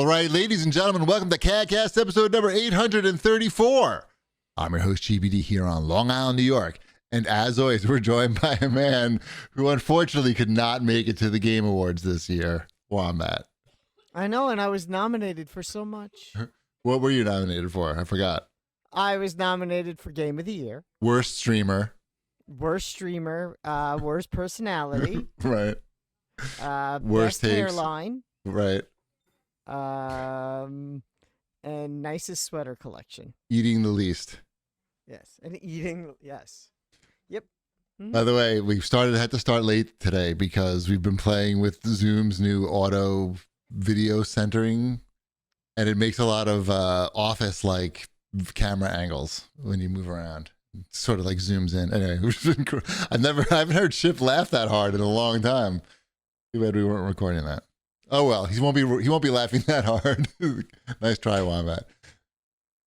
All right, ladies and gentlemen, welcome to CAGcast episode number 834. I'm your host, GBD, here on Long Island, New York. And as always, we're joined by a man who unfortunately could not make it to the Game Awards this year. Wombat. I know, and I was nominated for so much. What were you nominated for? I forgot. I was nominated for Game of the Year. Worst streamer. Worst personality. Right. Worst takes. hairline. Right. And nicest sweater collection. Eating the least. Yes, and eating, yes. Yep. Mm-hmm. By the way, had to start late today because we've been playing with Zoom's new auto video centering, and it makes a lot of office-like camera angles when you move around. It sort of like zooms in. Anyway, I haven't heard Chip laugh that hard in a long time. Too bad we weren't recording that. Oh well, he won't be laughing that hard. Nice try, Wombat.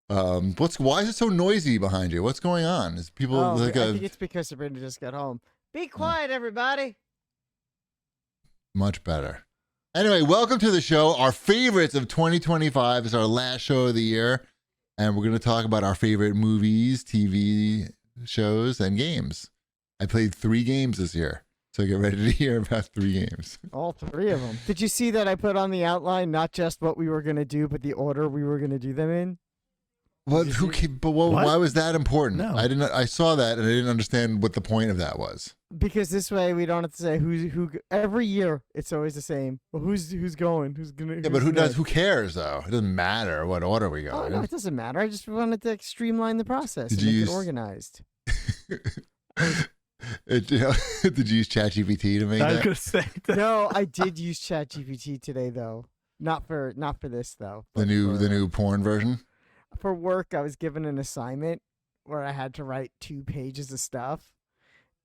Why is it so noisy behind you? What's going on? Is people I think it's because Sabrina just got home. Be quiet, everybody. Much better. Anyway, welcome to the show. Our favorites of 2025 is our last show of the year, and we're going to talk about our favorite movies, TV shows, and games. I played 3 games this year. So get ready to hear about 3 games. All 3 of them. Did you see that I put on the outline not just what we were going to do, but the order we were going to do them in? What? Why was that important? No. I saw that and I didn't understand what the point of that was. Because this way we don't have to say who. Every year it's always the same. Well, who's going? Who's gonna? Yeah, but who cares though? It doesn't matter what order we go. Oh in. no, it doesn't matter. I just wanted to streamline the process and make it organized. Did you use Chat GPT to make that? I was going to say that. No, I did use Chat GPT today though. Not for this though. The new porn version. For work, I was given an assignment where I had to write 2 pages of stuff,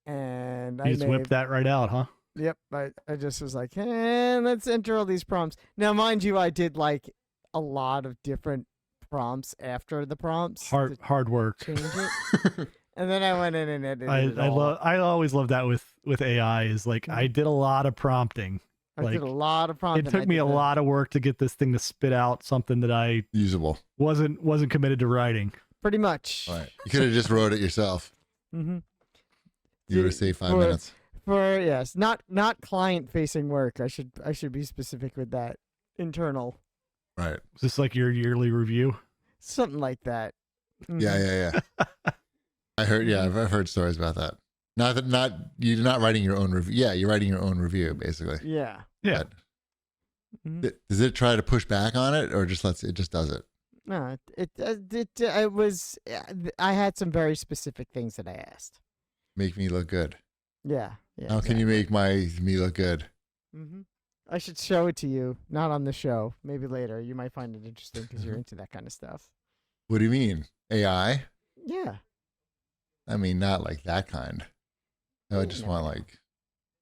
and You just whipped that right out, huh? Yep, I just was like, let's enter all these prompts. Now, mind you, I did like a lot of different prompts after the prompts. Hard work. Change it. And then I went in and edited it all. I always love that with AI is like I did a lot of prompting. I did a lot of prompting. It took me a lot of work to get this thing to spit out something that I usable wasn't committed to writing. Pretty much. Right. You could have just wrote it yourself. Mm-hmm. You would have saved 5 minutes. Yes, not client facing work. I should be specific with that. Internal. Right. Is this like your yearly review? Something like that. Mm-hmm. Yeah. I heard. Yeah, I've heard stories about that. You're not writing your own review. Yeah, you're writing your own review, basically. Yeah. Yeah. Does it try to push back on it, or just does it? No, it was. I had some very specific things that I asked. Make me look good. Yeah. How can you make me look good? Mm-hmm. I should show it to you, not on the show. Maybe later. You might find it interesting because you're into that kind of stuff. What do you mean? AI? Yeah. I mean, not like that kind. No, I just want like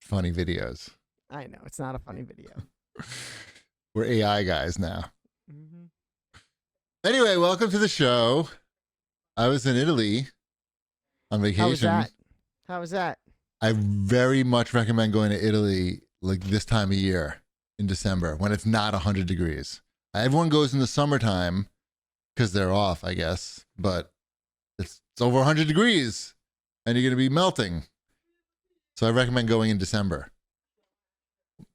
funny videos. I know. It's not a funny video. We're AI guys now. Mm-hmm. Anyway, welcome to the show. I was in Italy on vacation. How was that? I very much recommend going to Italy like this time of year in December when it's not 100 degrees. Everyone goes in the summertime because they're off, I guess, but it's over 100 degrees and you're going to be melting. So I recommend going in December.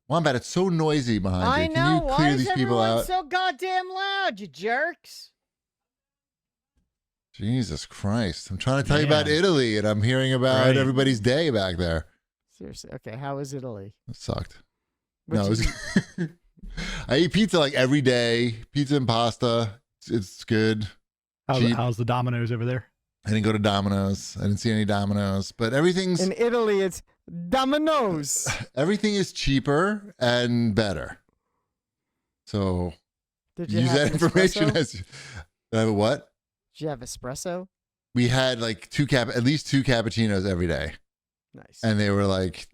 Wombat, it's so noisy behind you. Can you clear these people out? So goddamn loud, you jerks. Jesus Christ. I'm trying to tell you about Italy and I'm hearing about everybody's day back there. Seriously. Okay. How was Italy? It sucked. It was I eat pizza like every day. Pizza and pasta. It's good. How's the Domino's over there? I didn't go to Domino's. I didn't see any Domino's, but everything's in Italy. It's Domino's. Everything is cheaper and better. So did you use have that information espresso? As what? Did you have espresso? We had like at least 2 cappuccinos every day. Nice. And they were like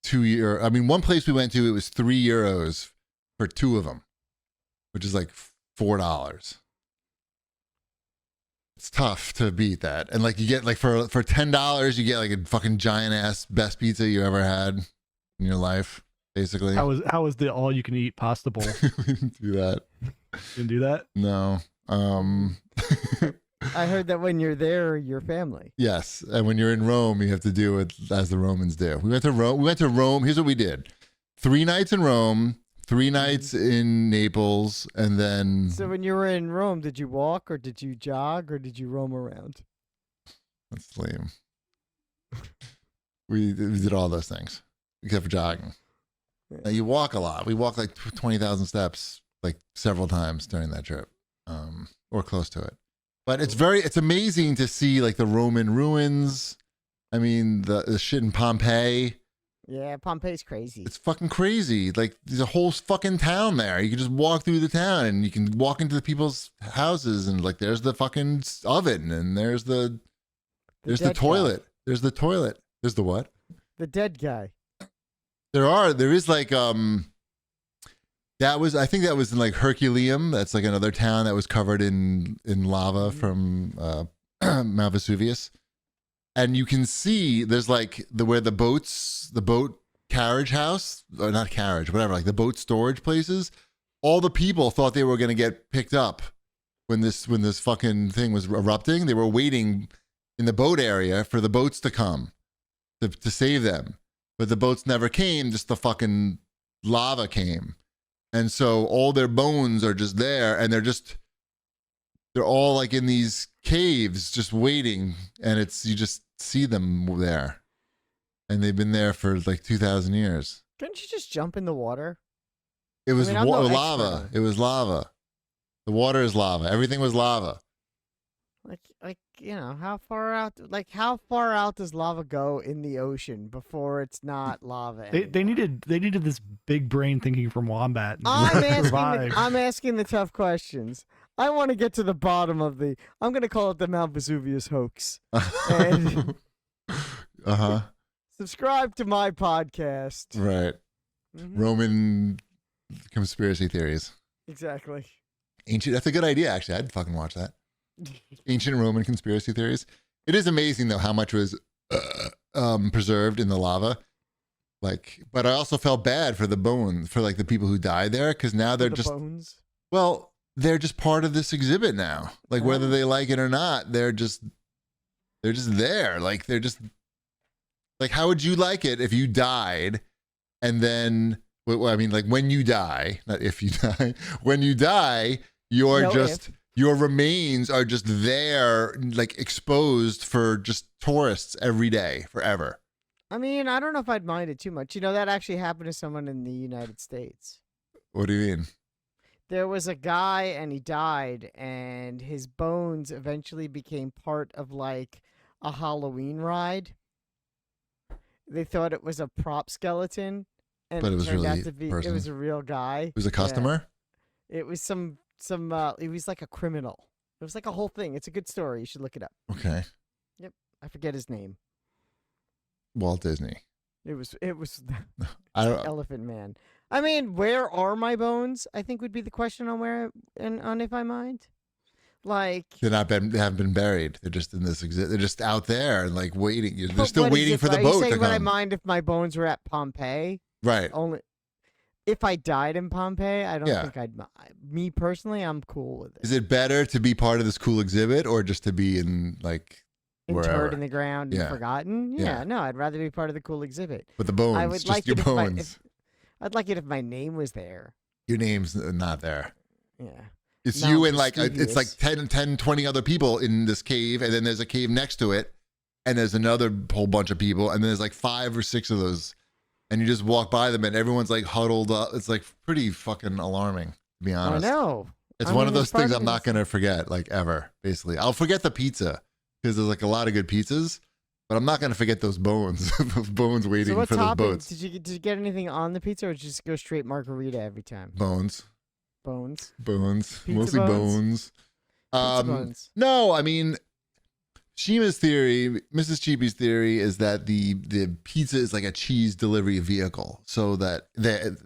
€2. I mean, one place we went to, it was €3 for 2 of them, which is like $4. It's tough to beat that. And like you get like for $10, you get like a fucking giant ass best pizza you ever had in your life. basically. How was the all you can eat pasta bowl? We didn't do that. Didn't do that? No. I heard that when you're there, your family. Yes, and when you're in Rome, you have to do it as the Romans do. We went to Rome. Here's what we did: 3 nights in Rome, 3 nights in Naples, and then. So when you were in Rome, did you walk or did you jog or did you roam around? That's lame. We did all those things except for jogging. Yeah. Now, you walk a lot. We walked like 20,000 steps, like several times during that trip, or close to it. But it's amazing to see like the Roman ruins. I mean, the shit in Pompeii. Yeah, Pompeii's crazy. It's fucking crazy. Like there's a whole fucking town there. You can just walk through the town and you can walk into the people's houses and like there's the fucking oven and there's the toilet. Guy. There's the toilet. There's the what? The dead guy. There is like I think that was in like Herculaneum. That's like another town that was covered in lava from Mount Vesuvius. And you can see there's like where the boat carriage house, or not carriage, whatever, like the boat storage places. All the people thought they were going to get picked up when this fucking thing was erupting. They were waiting in the boat area for the boats to come to save them. But the boats never came, just the fucking lava came. And so all their bones are just there and they're all like in these caves just waiting, and you just see them there. And they've been there for like 2,000 years. Couldn't you just jump in the water? It was I'm no lava. It was lava. The water is lava. Everything was lava. Like how far out does lava go in the ocean before it's not lava? They needed this big brain thinking from Wombat. I'm asking the tough questions. I want to get to the bottom of I'm going to call it the Mount Vesuvius hoax. And subscribe to my podcast. Right. Mm-hmm. Roman conspiracy theories. Exactly. That's a good idea, actually. I'd fucking watch that. Ancient Roman conspiracy theories. It is amazing, though, how much was preserved in the lava. Like, but I also felt bad for the bones, for like the people who died there, because now they're just bones. Well, they're just part of this exhibit now. Like whether they like it or not, they're just there. Like they're just like, how would you like it if you died and then? Well, I mean, like when you die, not if you die. When you die, your remains are just there, like exposed for just tourists every day, forever. I mean, I don't know if I'd mind it too much. That actually happened to someone in the United States. What do you mean? There was a guy and he died, and his bones eventually became part of like a Halloween ride. They thought it was a prop skeleton, and but it was really out to be it was a real guy. It was a customer? Yeah. It was some it was like a criminal. It was like a whole thing. It's a good story. You should look it up. Okay. Yep. I forget his name. Walt Disney. It was Elephant Man. I mean, where are my bones? I think would be the question on where and on if I mind. Like they haven't been buried. They're just in this exhibit. They're just out there, like waiting. They're still waiting for the boat to come. Would I mind if my bones were at Pompeii? Right. Only if I died in Pompeii, I don't think I'd. Me personally, I'm cool with it. Is it better to be part of this cool exhibit or just to be in like interred wherever? In the ground and forgotten? Yeah, no, I'd rather be part of the cool exhibit. But the bones, I would just like your bones. I'd like it if my name was there. Your name's not there. Yeah. It's you and like it's like 10, 20 other people in this cave, and then there's a cave next to it, and there's another whole bunch of people, and then there's like 5 or 6 of those, and you just walk by them, and everyone's like huddled up. It's like pretty fucking alarming, to be honest. I know. It's one of those things I'm not gonna forget, like ever. Basically, I'll forget the pizza because there's like a lot of good pizzas. But I'm not gonna forget those bones, those bones waiting for those boats. Did you get anything on the pizza, or did you just go straight margarita every time? Bones. Pizza Mostly bones. Bones. No, I mean, Shima's theory, Mrs. Cheapy's theory, is that the pizza is like a cheese delivery vehicle, so that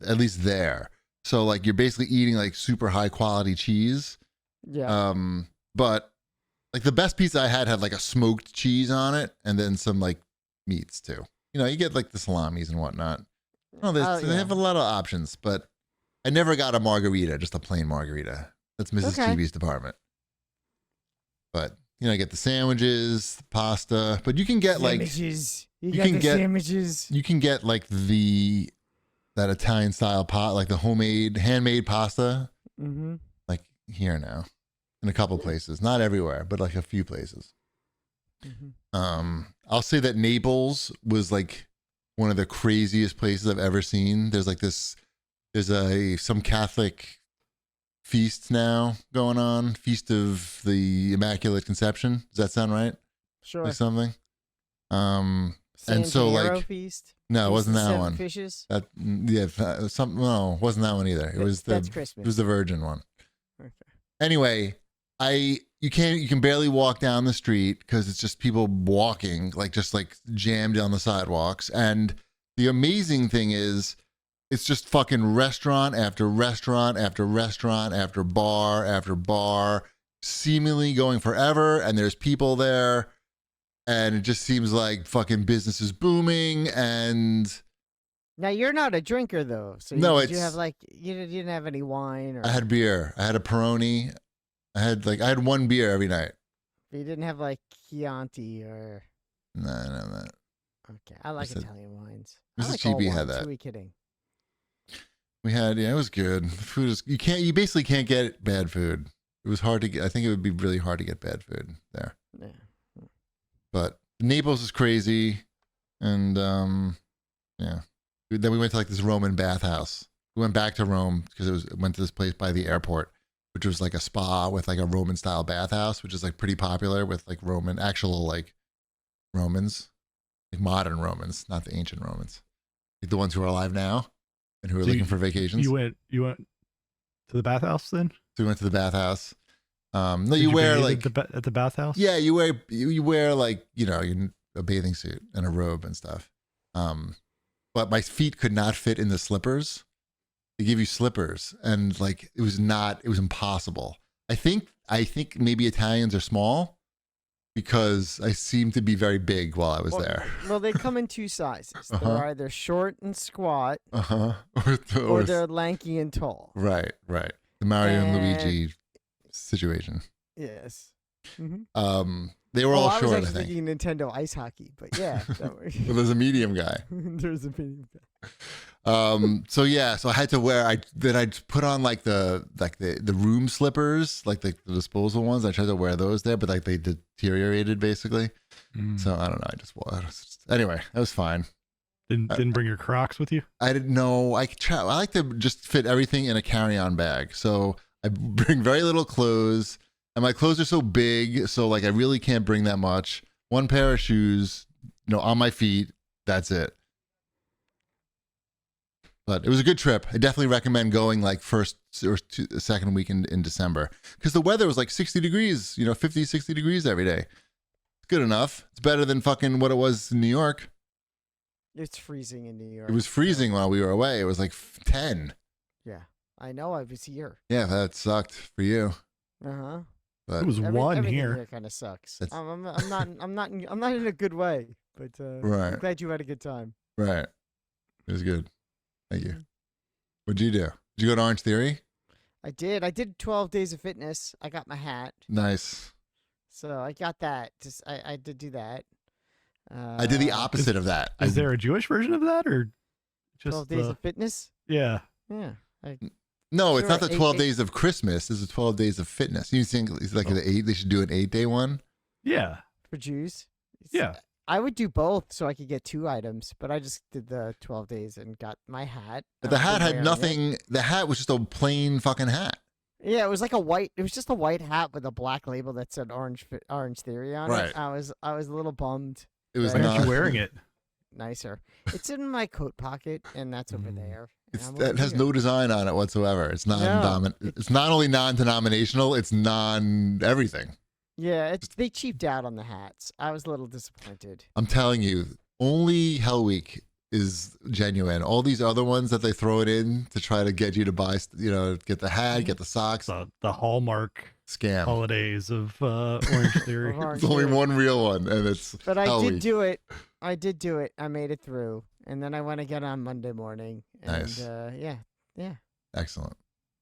at least there. So like you're basically eating like super high quality cheese. Yeah. But like the best pizza I had like a smoked cheese on it and then some like meats too. You get like the salamis and whatnot. Oh, they have a lot of options, but I never got a margarita, just a plain margarita. That's Mrs. Chibi's department. But I get the sandwiches, the pasta, but you can get sandwiches. Sandwiches. You can get like that Italian style pot, like the handmade pasta. Mm-hmm. Like here now, in a couple places, not everywhere, but like a few places. Mm-hmm. I'll say that Naples was like one of the craziest places I've ever seen. There's some Catholic feast now going on, Feast of the Immaculate Conception. Does that sound right? Sure. Like something. And so Santero feast. No, it wasn't that one. Fishes. No, it wasn't that one either. That's Christmas. It was the Virgin one. Okay. Anyway, you can barely walk down the street because it's just people walking, just jammed on the sidewalks. And the amazing thing is, it's just fucking restaurant after restaurant after restaurant after bar, seemingly going forever. And there's people there. And it just seems like fucking business is booming. And now you're not a drinker though, so you didn't have any wine or. I had beer. I had a Peroni. I had one beer every night. But you didn't have Chianti or. No, that. Okay, I like Italian wines. Mrs. GB had that. Who are we kidding? We had, it was good. The food is, you basically can't get bad food. It was hard to get. I think it would be really hard to get bad food there. Yeah. But Naples is crazy, and yeah. Then we went to this Roman bathhouse. We went back to Rome because went to this place by the airport, which was like a spa with a Roman style bathhouse, which is pretty popular with actual Romans, modern Romans, not the ancient Romans, the ones who are alive now and who are looking for vacations. You went to the bathhouse then? So we went to the bathhouse. No, Did you wear at the bathhouse? Yeah, you wear a bathing suit and a robe and stuff. But my feet could not fit in the slippers. They give you slippers, and it was impossible. I think maybe Italians are small because I seemed to be very big while I was there. Well, they come in two sizes. They're either short and squat, or they're lanky and tall. Right. The Mario and Luigi situation. Yes. Mm-hmm. They were all I short. was actually thinking Nintendo ice hockey, but yeah. Well, there's a medium guy. There's a medium guy. So I had to wear. I put on the room slippers, the disposal ones. I tried to wear those there, but they deteriorated basically. So I don't know. I just wore. Anyway, that was fine. Didn't bring your Crocs with you? I didn't know. I like to just fit everything in a carry-on bag. So I bring very little clothes. And my clothes are so big, so I really can't bring that much. One pair of shoes, on my feet. That's it. But it was a good trip. I definitely recommend going first or second week in December because the weather was 60 degrees, 50, 60 degrees every day. It's good enough. It's better than fucking what it was in New York. It's freezing in New York. It was freezing while we were away. It was 10. Yeah, I know. I was here. Yeah, that sucked for you. Uh-huh. It was everything here kind of sucks. I'm not in a good way, but right. I'm glad you had a good time. Right. It was good. Thank you. What'd you do? Did you go to Orange Theory? I did. I did 12 days of fitness. I got my hat. Nice. So I got that. I did do that. I did the opposite of that. Is there a Jewish version of that, or just 12 days of fitness? Yeah. Yeah. No, it's not the 12 days of Christmas. It's the 12 days of fitness. You think it's they should do an 8-day one? Yeah. For Jews? Yeah. I would do both so I could get 2 items, but I just did the 12 days and got my hat. But the hat had nothing. The hat was just a plain fucking hat. Yeah, it was it was just a white hat with a black label that said Orange Theory on it. I was a little bummed. It was Why aren't you wearing it? Nicer. It's in my coat pocket, and that's over there. That has no design on it whatsoever. It's It's not only non-denominational. It's non-everything. Yeah, they cheaped out on the hats. I was a little disappointed. I'm telling you, only Hell Week is genuine. All these other ones that they throw it in to try to get you to buy, get the hat, get the socks. The Hallmark scam holidays of Orange Theory. There's only one real one, and it's. But I did do it. I made it through, and then I went again on Monday morning. And, Nice. Yeah. Excellent.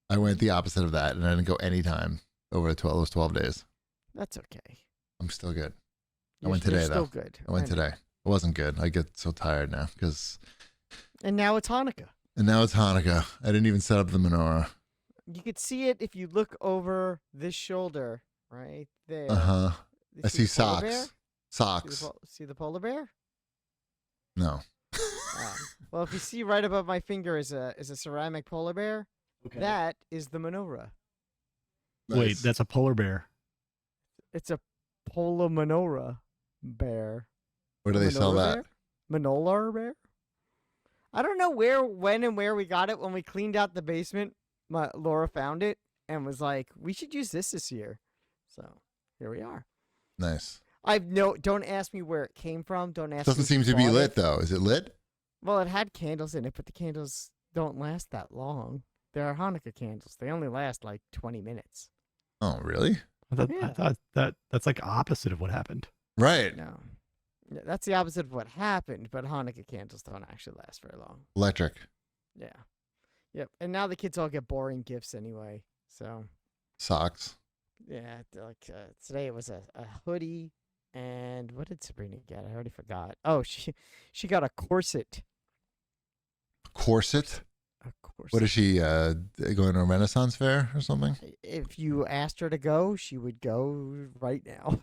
I went the opposite of that, and I didn't go anytime over those 12 days. That's okay. I'm still good. You're, went today, you're still though. good. I went know. today. It wasn't good. I get so tired now And now it's Hanukkah. and now it's Hanukkah. I didn't even set up the menorah. You could see it if you look over this shoulder right there. Uh-huh. You I see the polar bear? socks. Socks. See the polar bear? No. Well, if you see right above my finger is a ceramic polar bear, that is the menorah. Wait, Nice. that's a polar bear. It's a polar menorah bear. Where do they sell that? Menorah bear? I don't know when and where we got it. When we cleaned out the basement, Laura found it and was like, "We should use this year." So here we are. Nice. Don't ask me where it came from. Don't ask. Doesn't me seem who to be bought lit it. though. Is it lit? Well, it had candles in it, but the candles don't last that long. They're Hanukkah candles. They only last like 20 minutes. Oh, really? I Yeah. thought that's like opposite of what happened. Right. No. Yeah, that's the opposite of what happened, but Hanukkah candles don't actually last very long. Electric. Yeah. Yep. And now the kids all get boring gifts anyway. So, Socks. yeah, today it was a hoodie. And what did Sabrina get? I already forgot. Oh, she got a corset. Corset. A corset. What is she going to a Renaissance fair or something? If you asked her to go, she would go right now.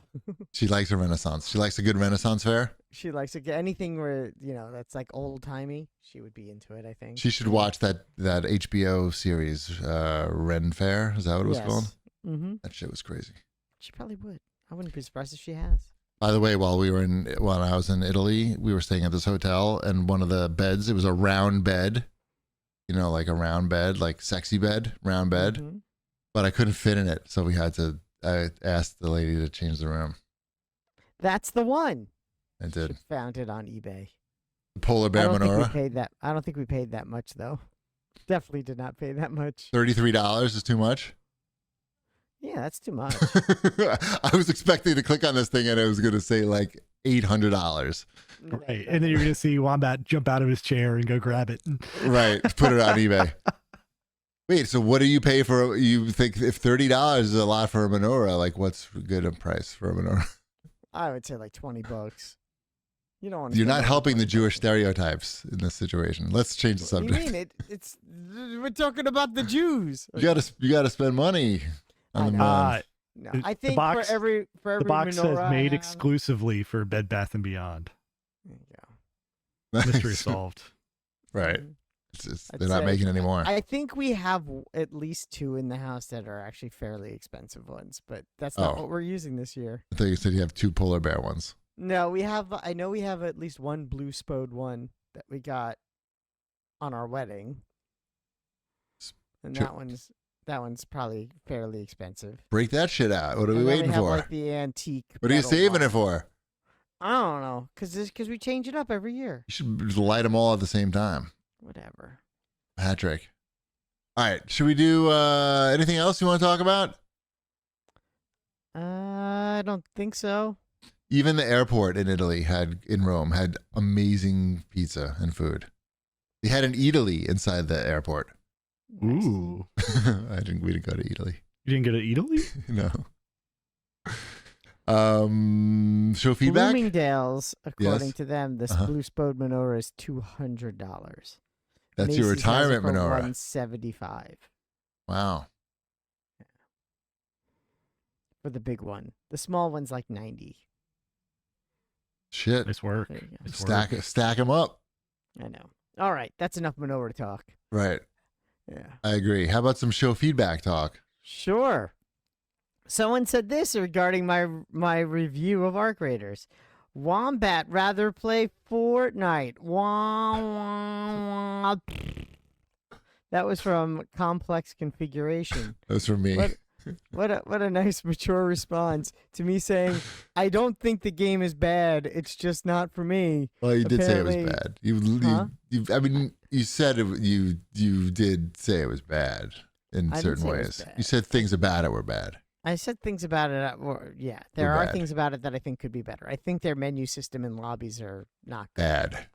She likes a Renaissance. She likes a good Renaissance fair. She likes to get anything where, that's like old timey. She would be into it, I think. She should watch that HBO series, Ren Fair. Is that what it was called? Mm-hmm. That shit was crazy. She probably would. I wouldn't be surprised if she has. By the way, when I was in Italy, we were staying at this hotel, and one of the beds, it was a round bed, like a round bed, like sexy bed, round bed, Mhm. but I couldn't fit in it, so I asked the lady to change the room. That's the one. I did. She found it on eBay. The polar I bear don't think we menorah, paid that. I don't think we paid that much though. Definitely did not pay that much. $33 is too much. Yeah, that's too much. I was expecting to click on this thing and it was going to say like $800. Right. And then you're going to see Wombat jump out of his chair and go grab it. Right. Put it on eBay. Wait, so what do you pay for? You think if $30 is a lot for a menorah, like what's good a price for a menorah? I would say like $20. You don't want to. You're not helping the Jewish stereotypes in this situation. Let's change the What do subject. you mean? It's we're talking about the Jews. You gotta spend money on the Uh, No, The- I the think box- for every the box menorah says I made have- exclusively for Bed Bath and Beyond. There you go. Mystery solved. Right. Mhm. I'd They're not say- making any more. I think we have at least two in the house that are actually fairly expensive ones, but that's not Oh. what we're using this year. I thought you said you have two polar bear ones. No, we have. I know we have at least one blue spode one that we got on our wedding, and Sure. that one's probably fairly expensive. Break that shit out. What are we And then waiting have, for? Like the antique. What are you metal saving one. it for? I don't know, because we change it up every year. You should just light them all at the same time. Whatever. Hat trick. All right. Should we do anything else you want to talk about? I don't think so. Even the airport in Rome had amazing pizza and food. They had an Italy inside the airport. Nice. Ooh. We didn't go to Italy. You didn't go to Italy? No. Show feedback. Bloomingdale's, according Yes. to them, this Uh-huh. blue spode menorah is $200. That's your Macy's has it retirement for menorah. $175 Wow. for the big one. The small one's like $90. Shit. Nice work. There you go. Nice Stack them up. I know. All right, that's enough menorah talk. Right. Yeah. I agree. How about some show feedback talk? Sure. Someone said this regarding my review of Arc Raiders. Wombat rather play Fortnite. Wah, wah, wah. That was from Complex Configuration. That was from me. What a nice mature response to me saying, I don't think the game is bad. It's just not for me. Well, you did say it was Apparently- bad. Huh? I mean, you said you did say it was bad in I didn't certain say it was ways. bad. You said things about it were bad. I said things about it. Yeah, there Were are bad. things about it that I think could be better. I think their menu system and lobbies are not good. Bad.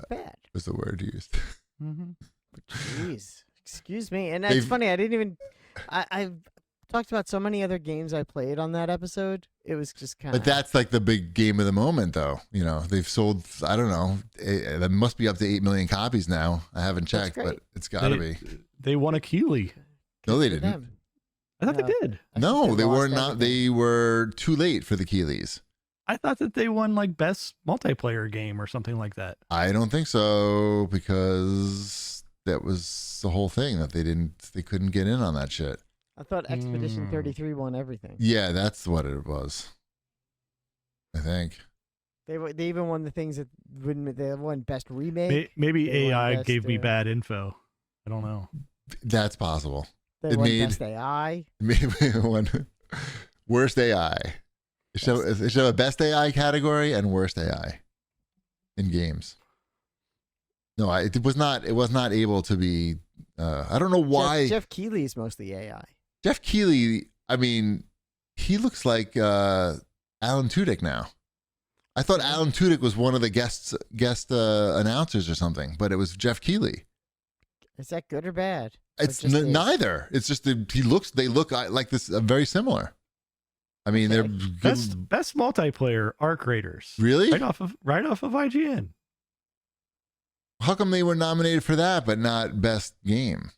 bad. Was the word used. Mm-hmm. Jeez, excuse me. And it's funny. I didn't even. I've talked about so many other games I played on that episode. It was just kind of. But that's like the big game of the moment, though. You know, they've sold. I don't know. That must be up to 8 million copies now. I haven't checked, but it's got to be. They won a Keeley. No, they Good for didn't. them. I thought they did. I think No, they were lost not. everything. They were too late for the Keeleys. I thought that they won like best multiplayer game or something like that. I don't think so, because that was the whole thing, that they couldn't get in on that shit. I thought Expedition 33 won everything. Yeah, that's what it was. I think. They even won the things that wouldn't. They won best remake. Maybe They won AI best, gave me bad info. I don't know. That's possible. They it won made- best AI. Maybe one worst AI. It should have a best AI category and worst AI in games. No, it was not. It was not able to be. I don't know why. Jeff Keighley is mostly AI. Jeff Keighley. I mean, he looks like Alan Tudyk now. I thought Alan Tudyk was one of the guest announcers or something, but it was Jeff Keighley. Is that good or bad? It's just is? neither. It's just that they look like this, very similar. I mean, they're good. Best multiplayer Arc Raiders. Really? Right off of IGN. How come they were nominated for that but not best game?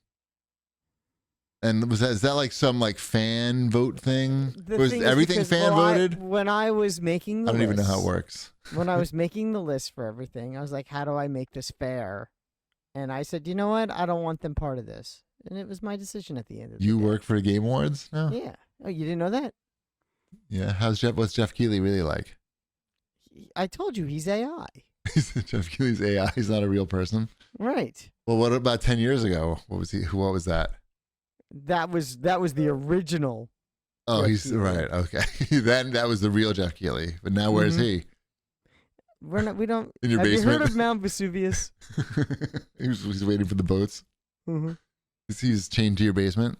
And is that like some like fan vote thing? The Was thing is everything because, fan voted? when I was making the I don't even know how it lists- works. When I was making the list for everything, I was like, how do I make this fair? And I said, you know what? I don't want them part of this. And it was my decision at the end of the You day. work for the Game Awards now? Yeah. Oh, you didn't know that? Yeah. What's Jeff Keighley really like? I told you he's AI. Jeff Keighley's AI. He's not a real person. Right. Well, what about 10 years ago? What was he? What was that? That was the original. Oh, Jeff he's Keighley. right. Okay. Then that was the real Jeff Keighley. But now where's he? We don't. In your have basement? you heard of Mount Vesuvius? He's waiting for the boats. Mm-hmm. He's chained to your basement.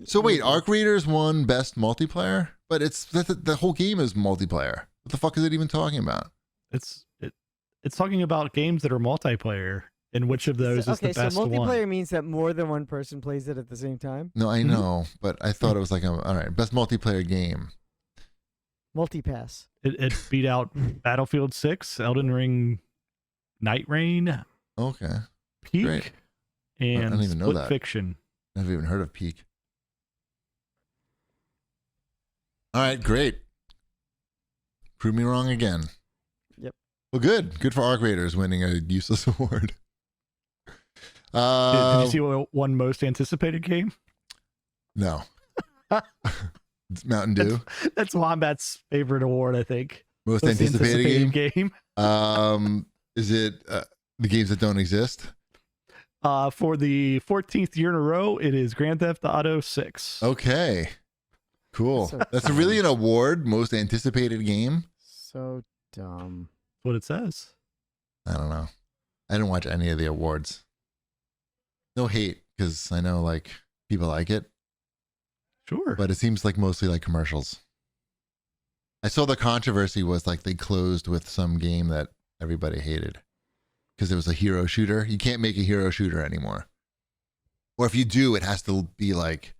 So wait, Arc Raiders won best multiplayer, but the whole game is multiplayer. What the fuck is it even talking about? It's talking about games that are multiplayer, and which of those is the best so multiplayer one. means that more than one person plays it at the same time. No, I know, but I thought it was like all right, best multiplayer game. Multipass. It beat out Battlefield 6, Elden Ring, Night Rain, Okay, Peak, Great. and don't even know Split that. Fiction. I've even heard of Peak. All right, great. Prove me wrong again. Yep. Well, good for Arc Raiders winning a useless award. Did you see what won most anticipated game? No. It's Mountain Dew. That's Wombat's favorite award, I think. Most Most anticipated game. game. Is it the games that don't exist? For the 14th year in a row, it is Grand Theft Auto 6. Okay. Cool. So That's really an award, most anticipated game? So dumb. That's what it says. I don't know. I didn't watch any of the awards. No hate, because I know like people like it, Sure. but it seems like mostly like commercials. I saw the controversy was like they closed with some game that everybody hated because it was a hero shooter. You can't make a hero shooter anymore. Or if you do, it has to be like,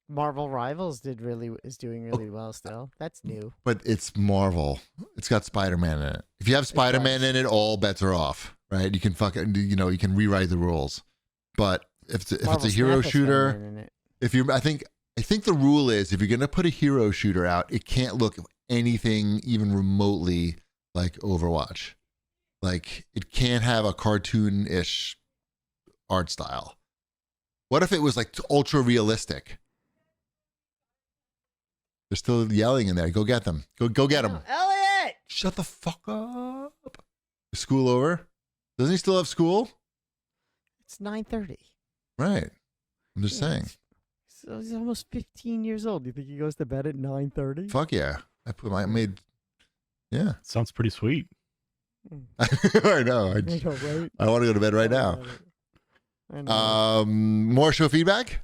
Marvel Rivals is doing really well still. That's new. but it's Marvel. It's got Spider-Man in it. If you have Spider-Man in it, all bets are off, right? You can you can rewrite the rules. But if it's Marvel a hero Snap has shooter, Spider-Man in it. I think the rule is if you're going to put a hero shooter out, it can't look anything even remotely like Overwatch. Like it can't have a cartoon-ish art style. What if it was like ultra realistic? They're still yelling in there. Go get them. Go get them. Elliot! Shut the fuck up. Is school over? Doesn't he still have school? It's 9:30. Right. I'm just saying. So he's almost 15 years old. Do you think he goes to bed at 9:30? Fuck yeah. Yeah. Sounds pretty sweet. I know. I know, right? I want to go to bed right now. I know. More show feedback?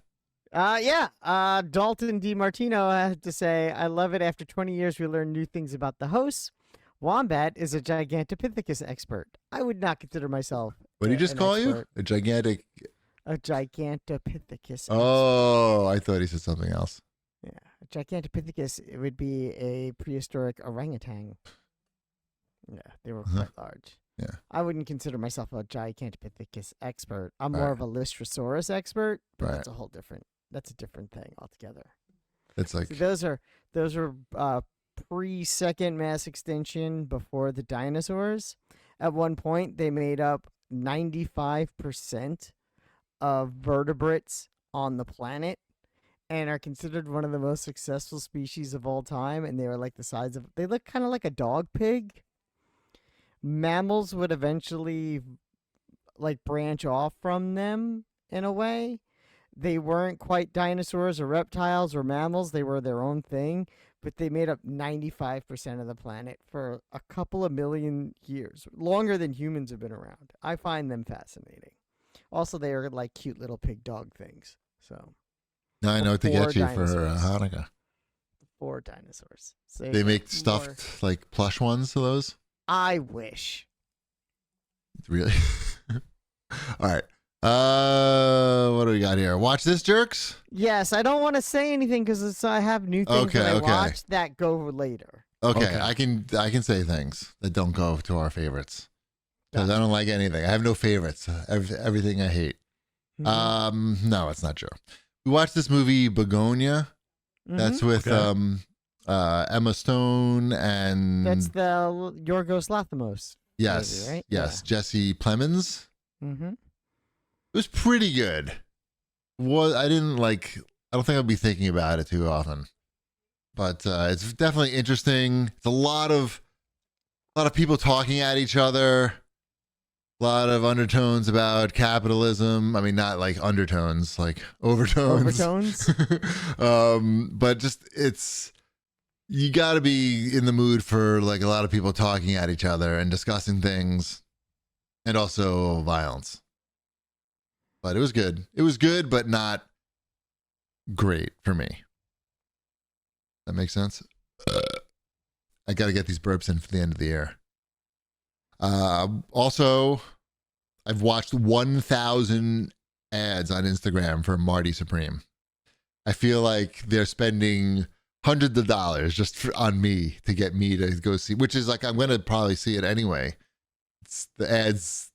Dalton DiMartino had to say, I love it. After 20 years, we learn new things about the hosts. Wombat is a Gigantopithecus expert. I would not consider myself. What did he just call expert. you? A gigantic. A Gigantopithecus. Oh, I thought he said something else. Yeah, a Gigantopithecus. It would be a prehistoric orangutan. Yeah, they were quite large. Yeah. I wouldn't consider myself a Gigantopithecus expert. I'm more of a Lystrosaurus expert, but that's a different thing altogether. It's like So those are pre-second mass extinction before the dinosaurs. At one point, they made up 95% of vertebrates on the planet and are considered one of the most successful species of all time. And they were like the size of, they look kind of like a dog pig. Mammals would eventually like branch off from them in a way. They weren't quite dinosaurs or reptiles or mammals. They were their own thing, but they made up 95% of the planet for a couple of million years, longer than humans have been around. I find them fascinating. Also, they are like cute little pig dog things. So now I know what to get you for dinosaurs. Hanukkah. 4 dinosaurs. So They make stuffed like plush ones of those. I wish. Really? All right. What do we got here? Watch this, jerks. Yes, I don't want to say anything because I have new things that I watched that go later. Okay, I can say things that don't go to our favorites because I don't like anything. I have no favorites. Everything I hate. Mm-hmm. No, it's not true. We watched this movie Begonia. Mm-hmm. That's with Emma Stone and that's the Yorgos Lanthimos. Yes, movie, right? yes, Jesse Plemons. Mm-hmm. It was pretty good. I don't think I'll be thinking about it too often, but it's definitely interesting. It's a lot of people talking at each other. A lot of undertones about capitalism. I mean, not like undertones, like overtones. But just you got to be in the mood for like a lot of people talking at each other and discussing things, and also violence. But it was good. It was good, but not great for me. That makes sense? I got to get these burps in for the end of the year. Also, I've watched 1,000 ads on Instagram for Marty Supreme. I feel like they're spending hundreds of dollars just on me to get me to go see, which is like, I'm going to probably see it anyway. It's the ads,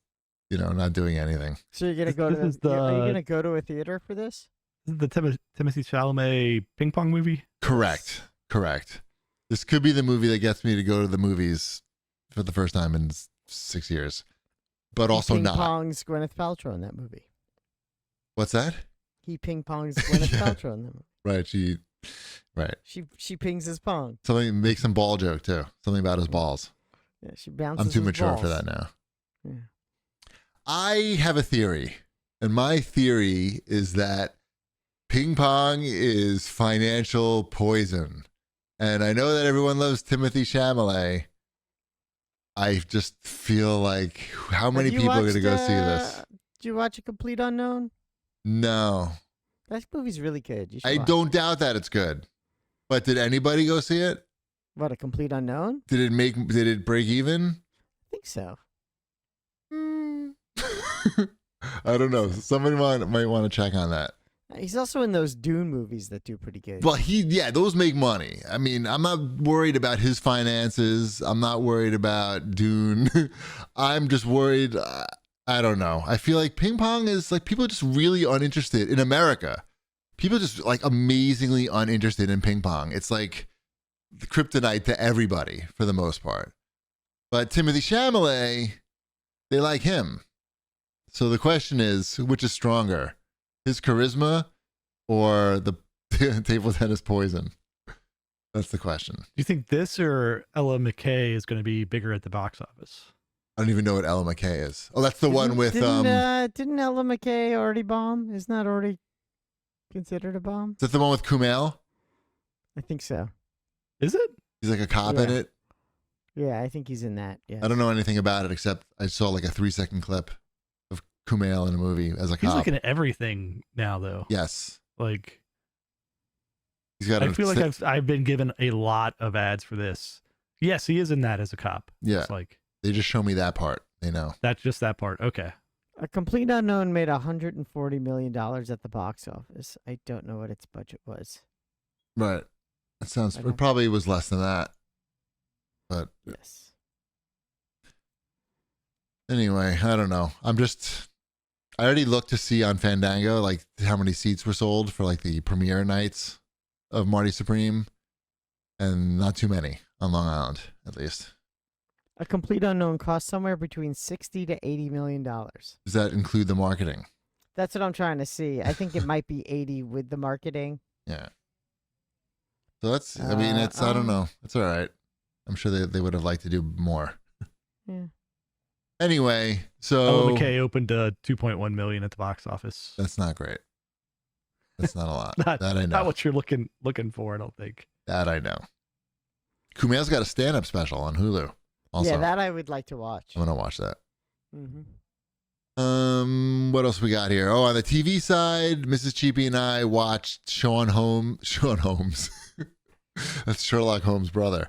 not doing anything. So you're gonna go to are you gonna go to a theater for this? This is the Timothée Chalamet ping pong movie? Correct. This could be the movie that gets me to go to the movies for the first time in 6 years, but also not. He ping-pongs Gwyneth Paltrow in that movie. What's that? He ping-pongs Gwyneth Paltrow in that movie. Right. She pings his pong. Something makes some ball joke too. Something about his balls. Yeah, she bounces. I'm too his mature balls. for that now. Yeah. I have a theory, and my theory is that ping pong is financial poison. And I know that everyone loves Timothée Chalamet. I just feel like how many people are going to go see this? Did you watch A Complete Unknown? No. That movie's really good. You should I watch don't it. doubt that it's good. But did anybody go see it? What, A Complete Unknown? Did it break even? I think so. I don't know. Somebody might want to check on that. He's also in those Dune movies that do pretty good. Well, those make money. I mean, I'm not worried about his finances. I'm not worried about Dune. I'm just worried. I don't know. I feel like ping pong is like people are just really uninterested in America. People are just like amazingly uninterested in ping pong. It's like the kryptonite to everybody for the most part. But Timothée Chalamet, they like him. So the question is, which is stronger? His charisma or the table tennis poison? That's the question. Do you think this or Ella McKay is going to be bigger at the box office? I don't even know what Ella McKay is. Oh, that's the one with didn't Ella McKay already bomb? Isn't that already considered a bomb? Is that the one with Kumail? I think so. Is it? He's like a cop in it. Yeah, I think he's in that. Yeah. I don't know anything about it except I saw like a 3-second clip of Kumail in a movie as a cop. He's looking at everything now, though. Yes. Like, he's got. I feel like I've been given a lot of ads for this Yes, he is in that as a cop. Yeah. It's like They just show me that part. They know. that's just that part. Okay. A Complete Unknown made $140 million at the box office. I don't know what its budget was. Right. That sounds. It probably was less than that. But yes. Anyway, I don't know. I already looked to see on Fandango like how many seats were sold for like the premiere nights of Marty Supreme, and not too many on Long Island, at least. A Complete Unknown cost somewhere between $60 to $80 million. Does that include the marketing? That's what I'm trying to see. I think it might be 80 with the marketing. Yeah. So that's. I mean, it's. I don't know. It's all right. I'm sure they would have liked to do more. Yeah. Anyway, so Ella McKay opened 2.1 million at the box office. That's not great. That's not a lot. Not, that I know. Not what you're looking for, I don't think. That I know. Kumail's got a stand-up special on Hulu. Also, yeah, that I would like to watch. I'm gonna watch that. Mm-hmm. What else we got here? Oh, on the TV side, Mrs. Cheapy and I watched Sean Holmes. That's Sherlock Holmes' brother.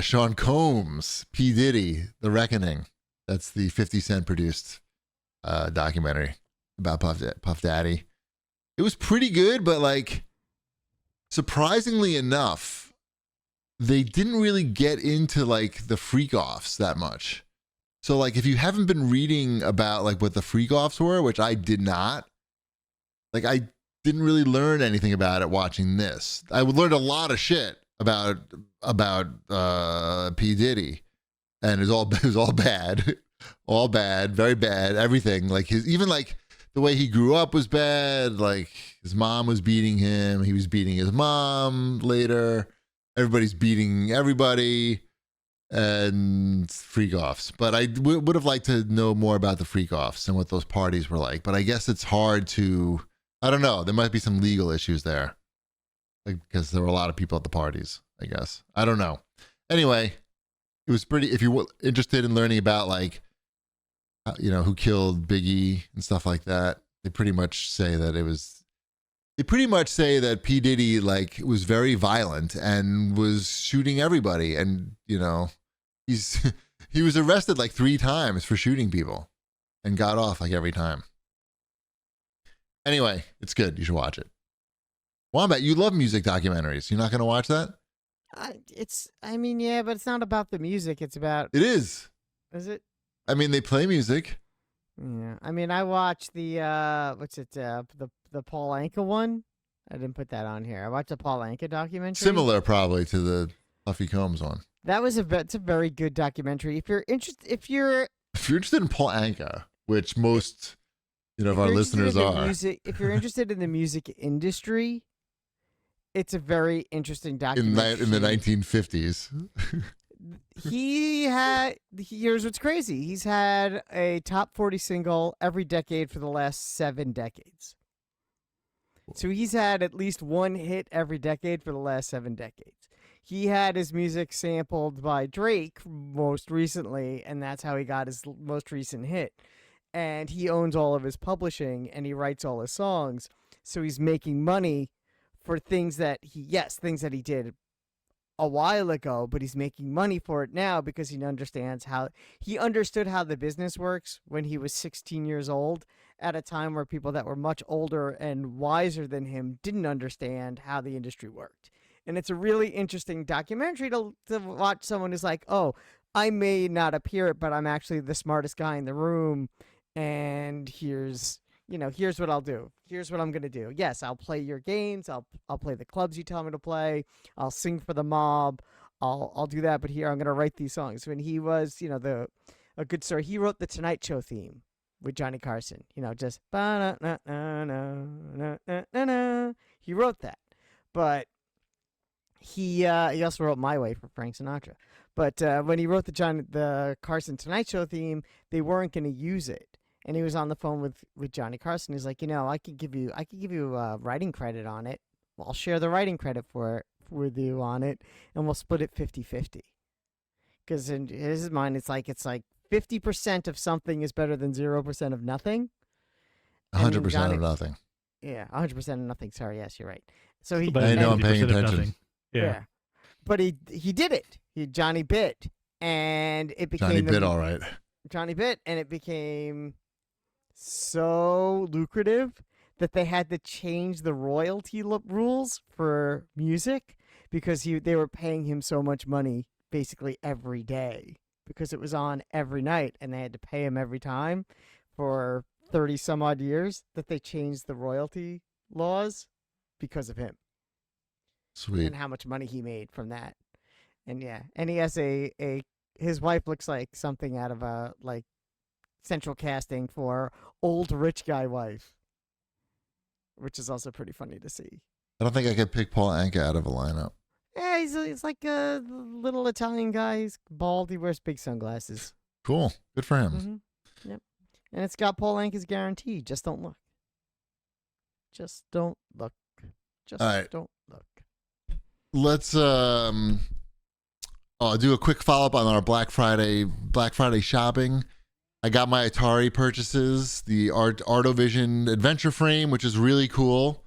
Sean Combs, P. Diddy, The Reckoning. That's the 50 Cent produced documentary about Puff Daddy. It was pretty good, but like surprisingly enough, they didn't really get into like the freak offs that much. So like if you haven't been reading about like what the freak offs were, which I did not, like I didn't really learn anything about it watching this. I learned a lot of shit about P. Diddy, and it was all bad. All bad, very bad, everything. Like even like the way he grew up was bad. Like his mom was beating him. He was beating his mom later. Everybody's beating everybody and freak offs. But I would have liked to know more about the freak offs and what those parties were like. But I guess it's hard to, I don't know. There might be some legal issues there. Like, because there were a lot of people at the parties, I guess. I don't know. Anyway, it was pretty, if you were interested in learning about like, who killed Biggie and stuff like that, they pretty much say that P. Diddy like was very violent and was shooting everybody, and he was arrested like 3 times for shooting people and got off like every time. Anyway, it's good. You should watch it. Wombat, you love music documentaries. You're not going to watch that? Yeah, but it's not about the music. It's about. It is. Is it? I mean, they play music. Yeah. I mean, I watched the the Paul Anka one. I didn't put that on here. I watched the Paul Anka documentary. Similar probably to the Puffy Combs one. It's a very good documentary. If you're interested in Paul Anka, which most of our listeners are. If you're interested in the music industry, it's a very interesting documentary. In the 1950s. Here's what's crazy. He's had a top 40 single every decade for the last 7 decades. So he's had at least one hit every decade for the last 7 decades. He had his music sampled by Drake most recently, and that's how he got his most recent hit. And he owns all of his publishing, and he writes all his songs. So he's making money for things that he did a while ago, but he's making money for it now because he understood how the business works when he was 16 years old, at a time where people that were much older and wiser than him didn't understand how the industry worked. And it's a really interesting documentary to watch someone who's like, oh, I may not appear, but I'm actually the smartest guy in the room, and here's what I'll do. Here's what I'm going to do. Yes, I'll play your games. I'll play the clubs you tell me to play. I'll sing for the mob. I'll do that, but here I'm going to write these songs. When he was, a good story, he wrote the Tonight Show theme with Johnny Carson. Just ba-na-na-na-na-na-na-na. He wrote that. But he also wrote My Way for Frank Sinatra. But when he wrote the Carson Tonight Show theme, they weren't going to use it. And he was on the phone with Johnny Carson. He's like, I could give you writing credit on it. I'll share the writing credit with you on it, and we'll split it 50-50. Because in his mind, it's like 50% of something is better than 0% of nothing. 100% of nothing. Yeah, 100% of nothing. Sorry, yes, you're right. So I know I'm paying attention. Yeah. But he did it. Johnny Bit, and it became Johnny Bit, all right. Johnny Bit, and it became so lucrative that they had to change the royalty rules for music because they were paying him so much money basically every day because it was on every night, and they had to pay him every time for 30 some odd years that they changed the royalty laws because of him. Sweet. And how much money he made from that. And yeah, and he has his wife looks like something out of a like central casting for old rich guy wife, which is also pretty funny to see. I don't think I could pick Paul Anka out of a lineup. Yeah, he's like a little Italian guy. He's bald. He wears big sunglasses. Cool. Good for him. Mm-hmm. Yep. And it's got Paul Anka's guarantee. Just don't look. Just don't look. Just don't look. Let's do a quick follow-up on our Black Friday shopping. I got my Atari purchases, the Artovision Adventure Frame, which is really cool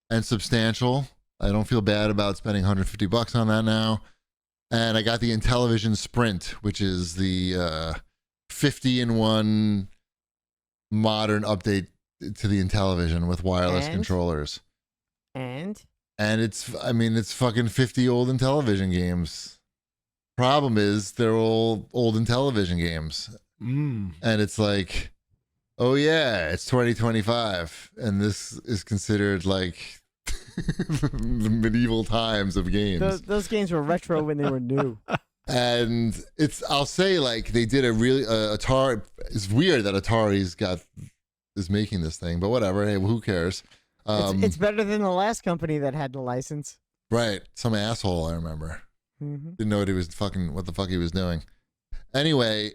and substantial. I don't feel bad about spending $150 on that now. And I got the Intellivision Sprint, which is the 50-in-1 modern update to the Intellivision with wireless controllers. And it's fucking 50 old Intellivision games. Problem is, they're all old Intellivision games. And it's like, oh yeah, it's 2025. And this is considered like the medieval times of games. Those games were retro when they were new. And I'll say, like, they did a really, Atari, it's weird that Atari's is making this thing, but whatever. Hey, well, who cares? It's better than the last company that had the license. Right. Some asshole, I remember. Didn't know what the fuck he was doing. Anyway,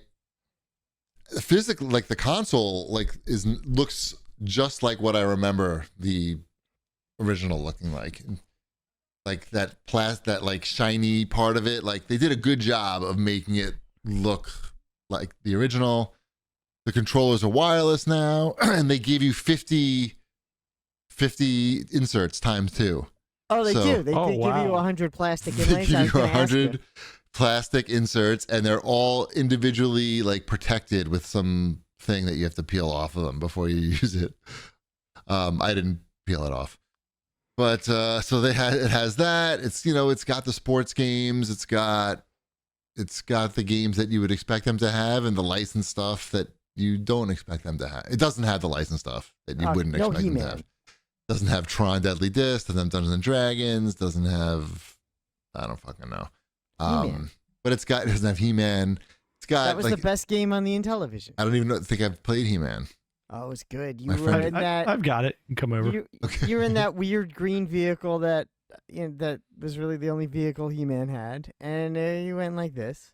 physically, like, the console, like, looks just like what I remember the original looking like. Like that like shiny part of it. Like, they did a good job of making it look like the original. The controllers are wireless now, and they give you 50 inserts times 2. Oh, they do. They give you 100 plastic inlays. They give you 100 plastic inserts, and they're all individually like protected with some thing that you have to peel off of them before you use it. I didn't peel it off, but so it has that. It's it's got the sports games. It's got the games that you would expect them to have, and the licensed stuff that you don't expect them to have. It doesn't have the licensed stuff that you wouldn't expect them to have. Doesn't have Tron Deadly Disc, doesn't have Dungeons and Dragons, doesn't have, I don't fucking know. But it doesn't have He-Man. It's got, that was the best game on the Intellivision. I don't even think I've played He-Man. Oh, it's good. You were in that. I've got it. You can come over. You're in that weird green vehicle that that was really the only vehicle He-Man had, and you went like this,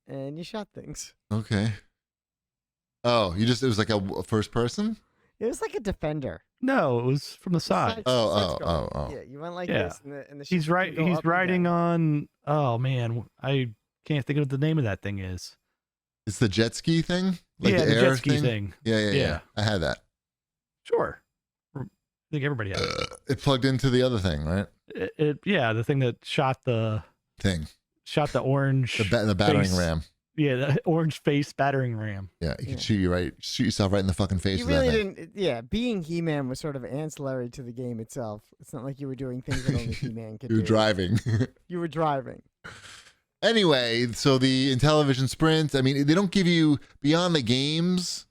and you shot things. Okay. Oh, it was like a first person? It was like a Defender. No, it was from the side. Oh. Yeah, you went like this, and the he's riding on. Oh man, I can't think of what the name of that thing is. It's the jet ski thing. Like the jet ski thing. Yeah. I had that. Sure. I think everybody had it. It plugged into the other thing, right? The thing that shot the orange. The battering ram. Yeah, the orange face battering ram. Yeah, you can shoot yourself right in the fucking face. You really didn't. Yeah, being He-Man was sort of ancillary to the game itself. It's not like you were doing things that only He-Man could do. You were driving. You were driving. Anyway, so the Intellivision Sprint. I mean, they don't give you beyond the games.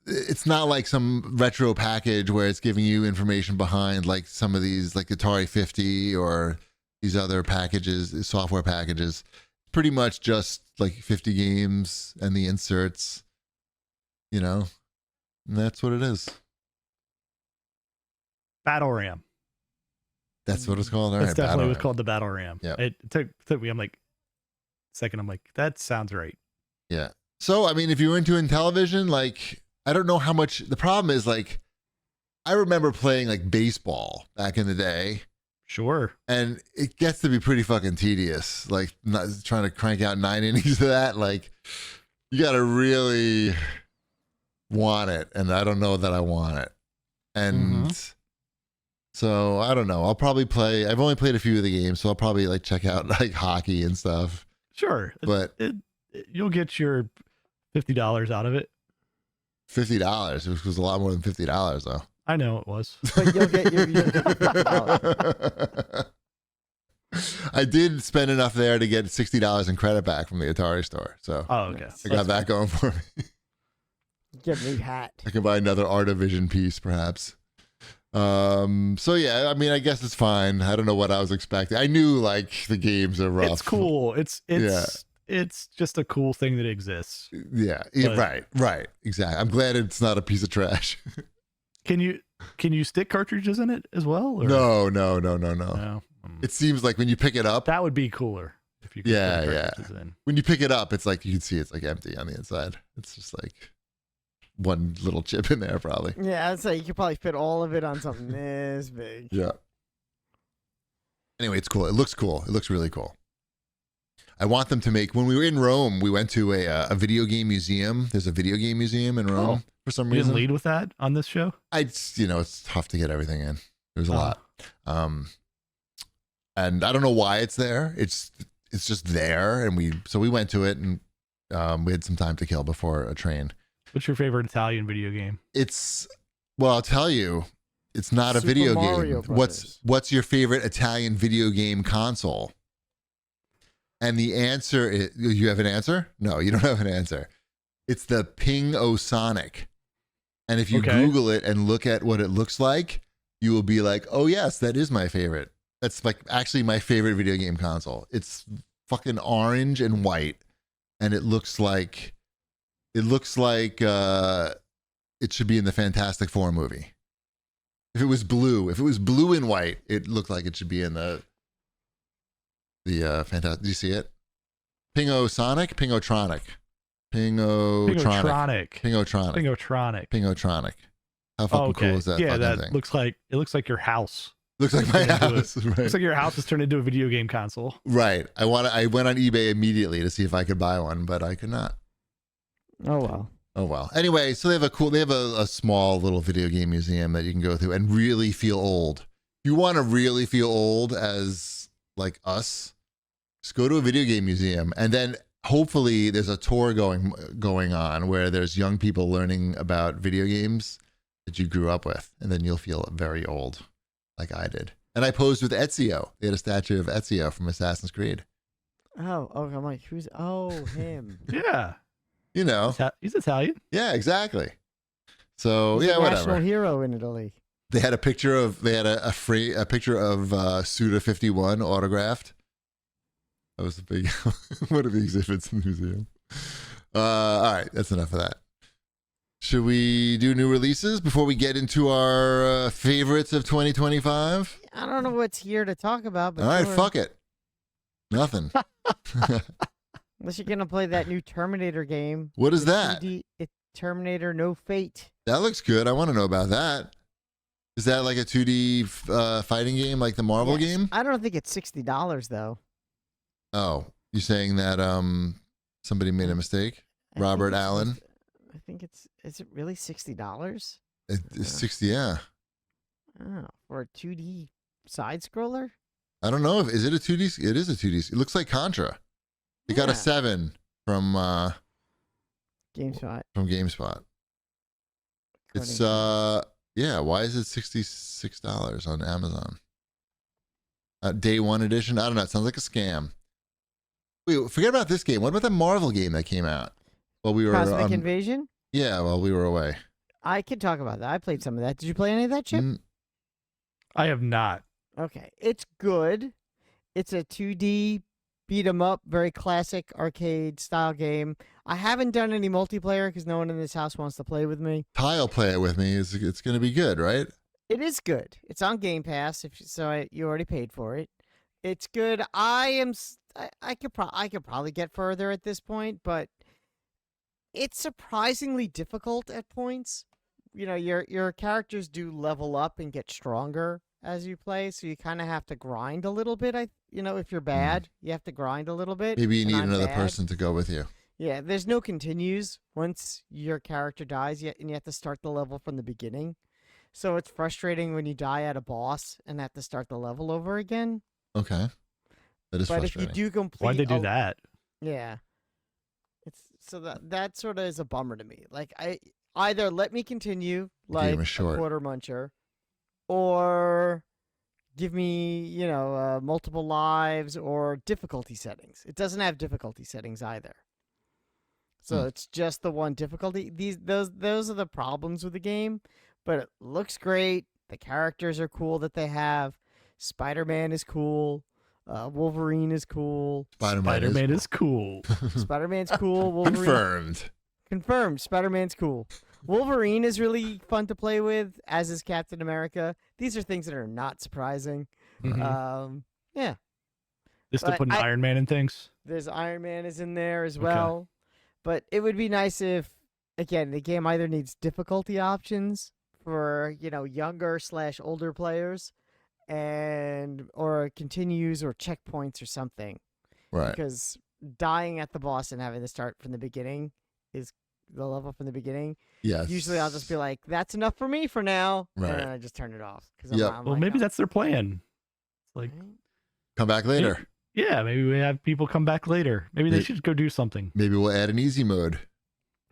It's not like some retro package where it's giving you information behind like some of these, like Atari 50 or these other packages, software packages. Pretty much just like 50 games and the inserts, and that's what it is. Battle Ram. That's what it's called. All That's right, definitely what's called the Battle Ram. Yeah. It took me. I'm like, second. I'm like, that sounds right. Yeah. So I mean, if you're into Intellivision, like, I don't know how much. The problem is, like, I remember playing like baseball back in the day. Sure. And it gets to be pretty fucking tedious. Like, not trying to crank out 9 innings of that. Like, you got to really want it. And I don't know that I want it. And So I don't know. I'll probably play. I've only played a few of the games, so I'll probably like check out like hockey and stuff. Sure, But you'll get your $50 out of it. $50, which was a lot more than $50 though. I know it was. But you'll get your $50. I did spend enough there to get $60 in credit back from the Atari store. So Okay. I got that going for me. Get a new hat. I can buy another Artivision piece, perhaps. So yeah, I mean, I guess it's fine. I don't know what I was expecting. I knew like the games are rough. It's cool. It's just a cool thing that exists. Yeah, right. Exactly. I'm glad it's not a piece of trash. Can you stick cartridges in it as well? Or? No. No. It seems like when you pick it up, that would be cooler if you could put cartridges in. When you pick it up, it's like you can see it's like empty on the inside. It's just like one little chip in there, probably. Yeah, I'd say you could probably fit all of it on something this big. Yeah. Anyway, it's cool. It looks cool. It looks really cool. I want them to make. When we were in Rome, we went to a video game museum. There's a video game museum in Rome for some You reason. didn't lead with that on this show? It's tough to get everything in. There's a lot. And I don't know why it's there. It's just there, and we went to it, and we had some time to kill before a train. What's your favorite Italian video game? I'll tell you, it's not a Super video Mario game. Brothers. What's your favorite Italian video game console? And the answer is, you have an answer? No, you don't have an answer. It's the Ping O Sonic. And if you Google it and look at what it looks like, you will be like, oh yes, that is my favorite. That's like actually my favorite video game console. It's fucking orange and white, and it looks like it should be in the Fantastic Four movie. If it was blue and white, it looked like it should be in the Fantastic. Do you see it? Pingo Sonic, Pingotronic. How fucking cool is that? Yeah, fucking that thing? looks like your house. Looks like my house. Right. Looks like your house is turned into a video game console. Right. I went on eBay immediately to see if I could buy one, but I could not. Oh well. Anyway, so they have a small little video game museum that you can go through and really feel old. If you want to really feel old as like us, just go to a video game museum, and then hopefully there's a tour going on where there's young people learning about video games that you grew up with, and then you'll feel very old. Like I did. And I posed with Ezio. They had a statue of Ezio from Assassin's Creed. Oh, I'm like, him. Yeah. You know. He's Italian. Yeah, exactly. So, He's a whatever. national hero in Italy. They had a picture of, a picture of Suda 51 autographed. That was one of the exhibits in the museum. All right, that's enough of that. Should we do new releases before we get into our favorites of 2025? I don't know what's here to talk about. But all right, fuck it. Nothing. Unless you're going to play that new Terminator game. What is that? It's Terminator No Fate. That looks good. I want to know about that. Is that like a 2D fighting game like the Marvel game? I don't think it's $60, though. Oh, you're saying that somebody made a mistake? Robert Allen? I think is it really $60? It's 60, yeah. Oh, for a 2D side scroller? I don't know is it a 2D? It is a 2D. It looks like Contra. It got a 7 from GameSpot. From GameSpot. It's why is it $66 on Amazon? Day one edition? I don't know. It sounds like a scam. Wait, forget about this game. What about the Marvel game that came out? While we were Cosmic Invasion? Yeah, while we were away. I could talk about that. I played some of that. Did you play any of that, Chip? I have not. Okay. It's good. It's a 2D beat 'em up, very classic arcade style game. I haven't done any multiplayer because no one in this house wants to play with me. Ty'll play it with me. It's going to be good, right? It is good. It's on Game Pass, you already paid for it. It's good. I could probably get further at this point, but it's surprisingly difficult at points. You know, your characters do level up and get stronger as you play, so you kind of have to grind a little bit. If you're bad, you have to grind a little bit. Maybe you need another person to go with you. Yeah, there's no continues once your character dies, and you have to start the level from the beginning. So it's frustrating when you die at a boss and have to start the level over again. Okay. That is But frustrating. if you do complete, Why'd they do that? Yeah, it's so that sort of is a bummer to me. Like either let me continue like was a short. quarter muncher, or give me multiple lives or difficulty settings. It doesn't have difficulty settings either. So it's just the one difficulty. Those are the problems with the game, but it looks great. The characters are cool that they have. Spider-Man is cool. Wolverine is cool. Spider-Man is cool. Spider-Man's cool. Wolverine confirmed. Spider-Man's cool. Wolverine is really fun to play with, as is Captain America. These are things that are not surprising. Mhm. Yeah. They still putting Iron Man in things? There's Iron Man is in there as well. But it would be nice if, again, the game either needs difficulty options for, younger/older players, or continues or checkpoints or something. Right. Because dying at the boss and having to start from the beginning is the level from the beginning. Yes. Usually I'll just be like, that's enough for me for now. Right. And then I just turn it off. Well, maybe that's their plan. It's like, come back later. Yeah, maybe we have people come back later. Maybe they should go do something. Maybe we'll add an easy mode.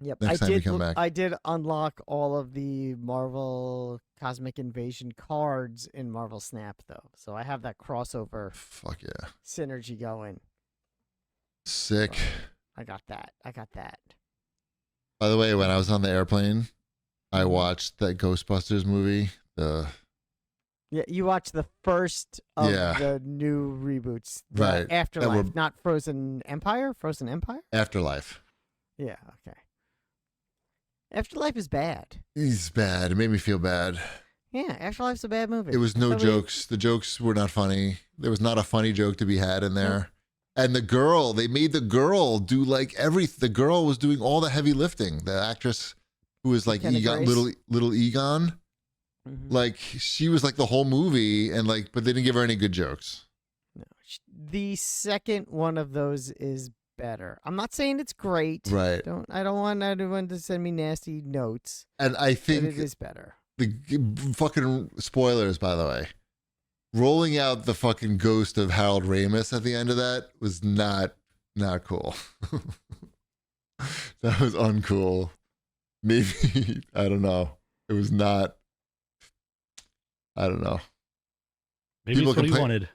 Yep. Next time we come back. I did unlock all of the Marvel Cosmic Invasion cards in Marvel Snap, though. So I have that crossover Fuck yeah. synergy going. Sick. So I got that. By the way, when I was on the airplane, I watched that Ghostbusters movie. Yeah, you watched the first of Yeah. the new reboots. Right. Afterlife, not Frozen Empire? Frozen Empire? Afterlife. Yeah, okay. Afterlife is bad. He's bad. It made me feel bad. Yeah, Afterlife's a bad movie. It was no jokes. The jokes were not funny. There was not a funny joke to be had in there. And the girl, they made the girl do like everything. The girl was doing all the heavy lifting. The actress who was like Egon, little Egon. Mm-hmm. Like she was like the whole movie, and like, but they didn't give her any good jokes. No, the second one of those is better. I'm not saying it's great. Right. I don't want anyone to send me nasty notes. And I think it is better. The fucking spoilers, by the way. Rolling out the fucking ghost of Harold Ramis at the end of that was not cool. That was uncool. Maybe I don't know. It was not. I don't know. Maybe it's what he wanted.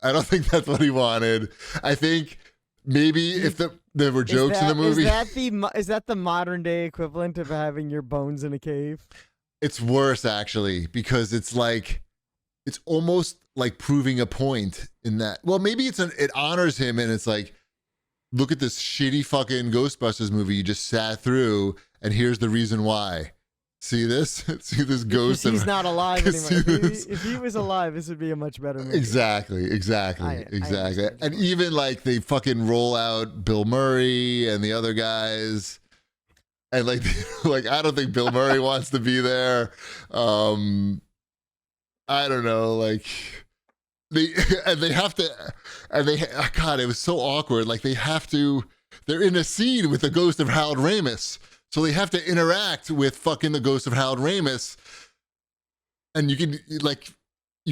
I don't think that's what he wanted. I think maybe if there were jokes in the movie. Is that the modern day equivalent of having your bones in a cave? It's worse actually, because it's like it's almost like proving a point in that. Well, maybe it honors him, and it's like, look at this shitty fucking Ghostbusters movie you just sat through, and here's the reason why. See this? See this ghost? He's not alive anymore. If he was alive, this would be a much better movie. Exactly. I and even like they fucking roll out Bill Murray and the other guys, and like I don't think Bill Murray wants to be there. I don't know, like they have to, God, it was so awkward. Like they're in a scene with the ghost of Harold Ramis. So they have to interact with fucking the ghost of Harold Ramis. And you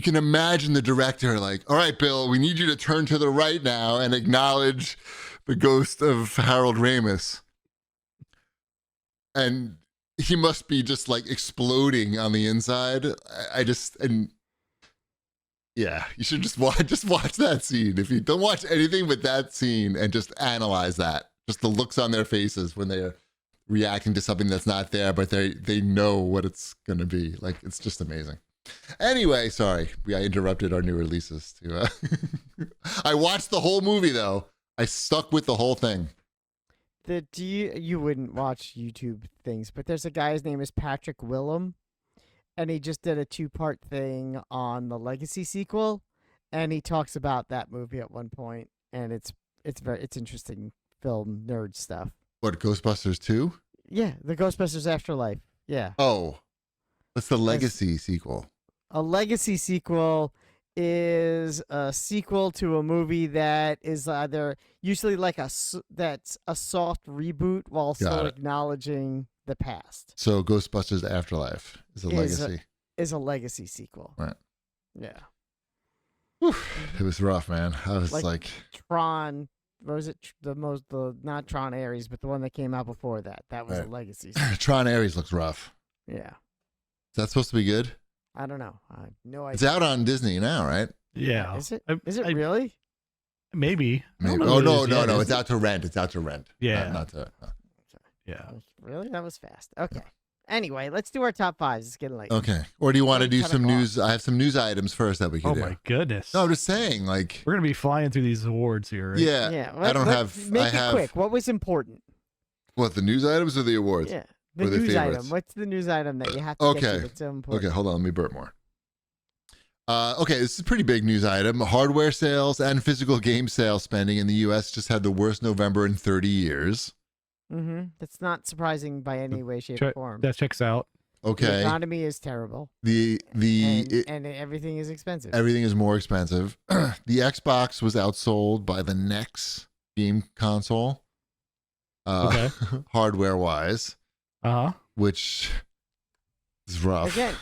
can imagine the director like, all right, Bill, we need you to turn to the right now and acknowledge the ghost of Harold Ramis. And he must be just like exploding on the inside. Yeah, you should just watch that scene. If you don't watch anything but that scene and just analyze that, just the looks on their faces when they're reacting to something that's not there, but they know what it's gonna be. Like, it's just amazing. Anyway, sorry, I interrupted our new releases. I watched the whole movie though. I stuck with the whole thing. You wouldn't watch YouTube things, but there's a guy, his name is Patrick Willem, and he just did a 2-part thing on the Legacy sequel, and he talks about that movie at one point, and it's interesting film nerd stuff. What, Ghostbusters 2? Yeah, the Ghostbusters Afterlife. Yeah. Oh, what's the Legacy sequel? A Legacy sequel is a sequel to a movie that is either usually like that's a soft reboot while still acknowledging the past. So Ghostbusters Afterlife is a legacy. is a legacy sequel. Right. Yeah. Whew, it was rough, man. I was like Tron. What was it? Not Tron Ares, but the one that came out before that. That was a legacy sequel. Tron Ares looks rough. Yeah. Is that supposed to be good? I don't know. I have no idea. It's out on Disney now, right? Yeah. Is it? Is it really? Maybe. Oh no! It's out to rent. It's out to rent. Yeah. Not to. Yeah. Really? That was fast. Okay. Anyway, let's do our top fives. It's getting late. Okay. Or do you want to do some news? I have some news items first that we can do. Oh my goodness. No, I'm just saying, like we're gonna be flying through these awards here. Right? Yeah. Yeah. I don't have. Make it quick. What was important? What, the news items or the awards? Yeah. The news item. What's the news item that you have to get to that's so important? Okay, hold on. Let me burp more. Okay, this is a pretty big news item. Hardware sales and physical game sales spending in the U.S. just had the worst November in 30 years. Mm-hmm. That's not surprising by any way, shape, or form. That checks out. Okay. The economy is terrible. And everything is expensive. Everything is more expensive. The Xbox was outsold by the next game console, hardware-wise. Which is rough. Again,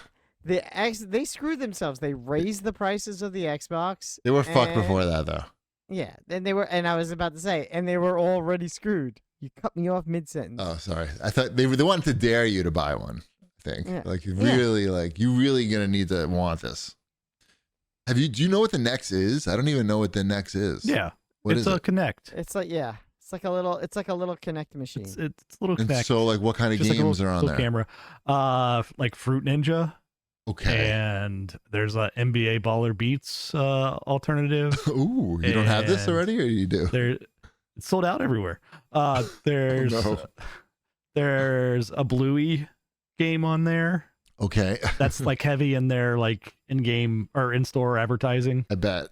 they screwed themselves. They raised the prices of the Xbox. They were fucked before that, though. Yeah, and I was about to say, and they were already screwed. You cut me off mid-sentence. Oh, sorry. I thought they wanted to dare you to buy one. I think you really gonna need to want this. Do you know what the Nex is? I don't even know what the Nex is. Yeah, what is a it? Connect. It's like It's like a little Kinect machine. It's a little Kinect. And so, like, what kind of Just games like are on there? Camera, like Fruit Ninja. Okay. And there's a NBA Baller Beats alternative. Ooh, you don't have this already, or you do? It's sold out everywhere. There's there's a Bluey game on there. Okay. That's like heavy in their like in-game or in-store advertising. I bet.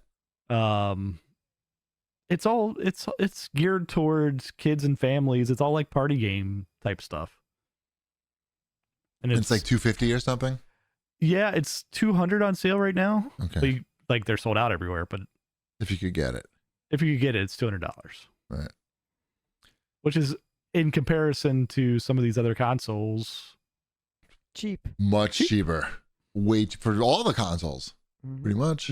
It's geared towards kids and families. It's all like party game type stuff. And it's like $250 or something? Yeah, it's $200 on sale right now. Okay. Like they're sold out everywhere, but if you could get it. If you could get it, it's $200. Right. Which is, in comparison to some of these other consoles, cheap. Much cheaper. Wait for all the consoles. Pretty much.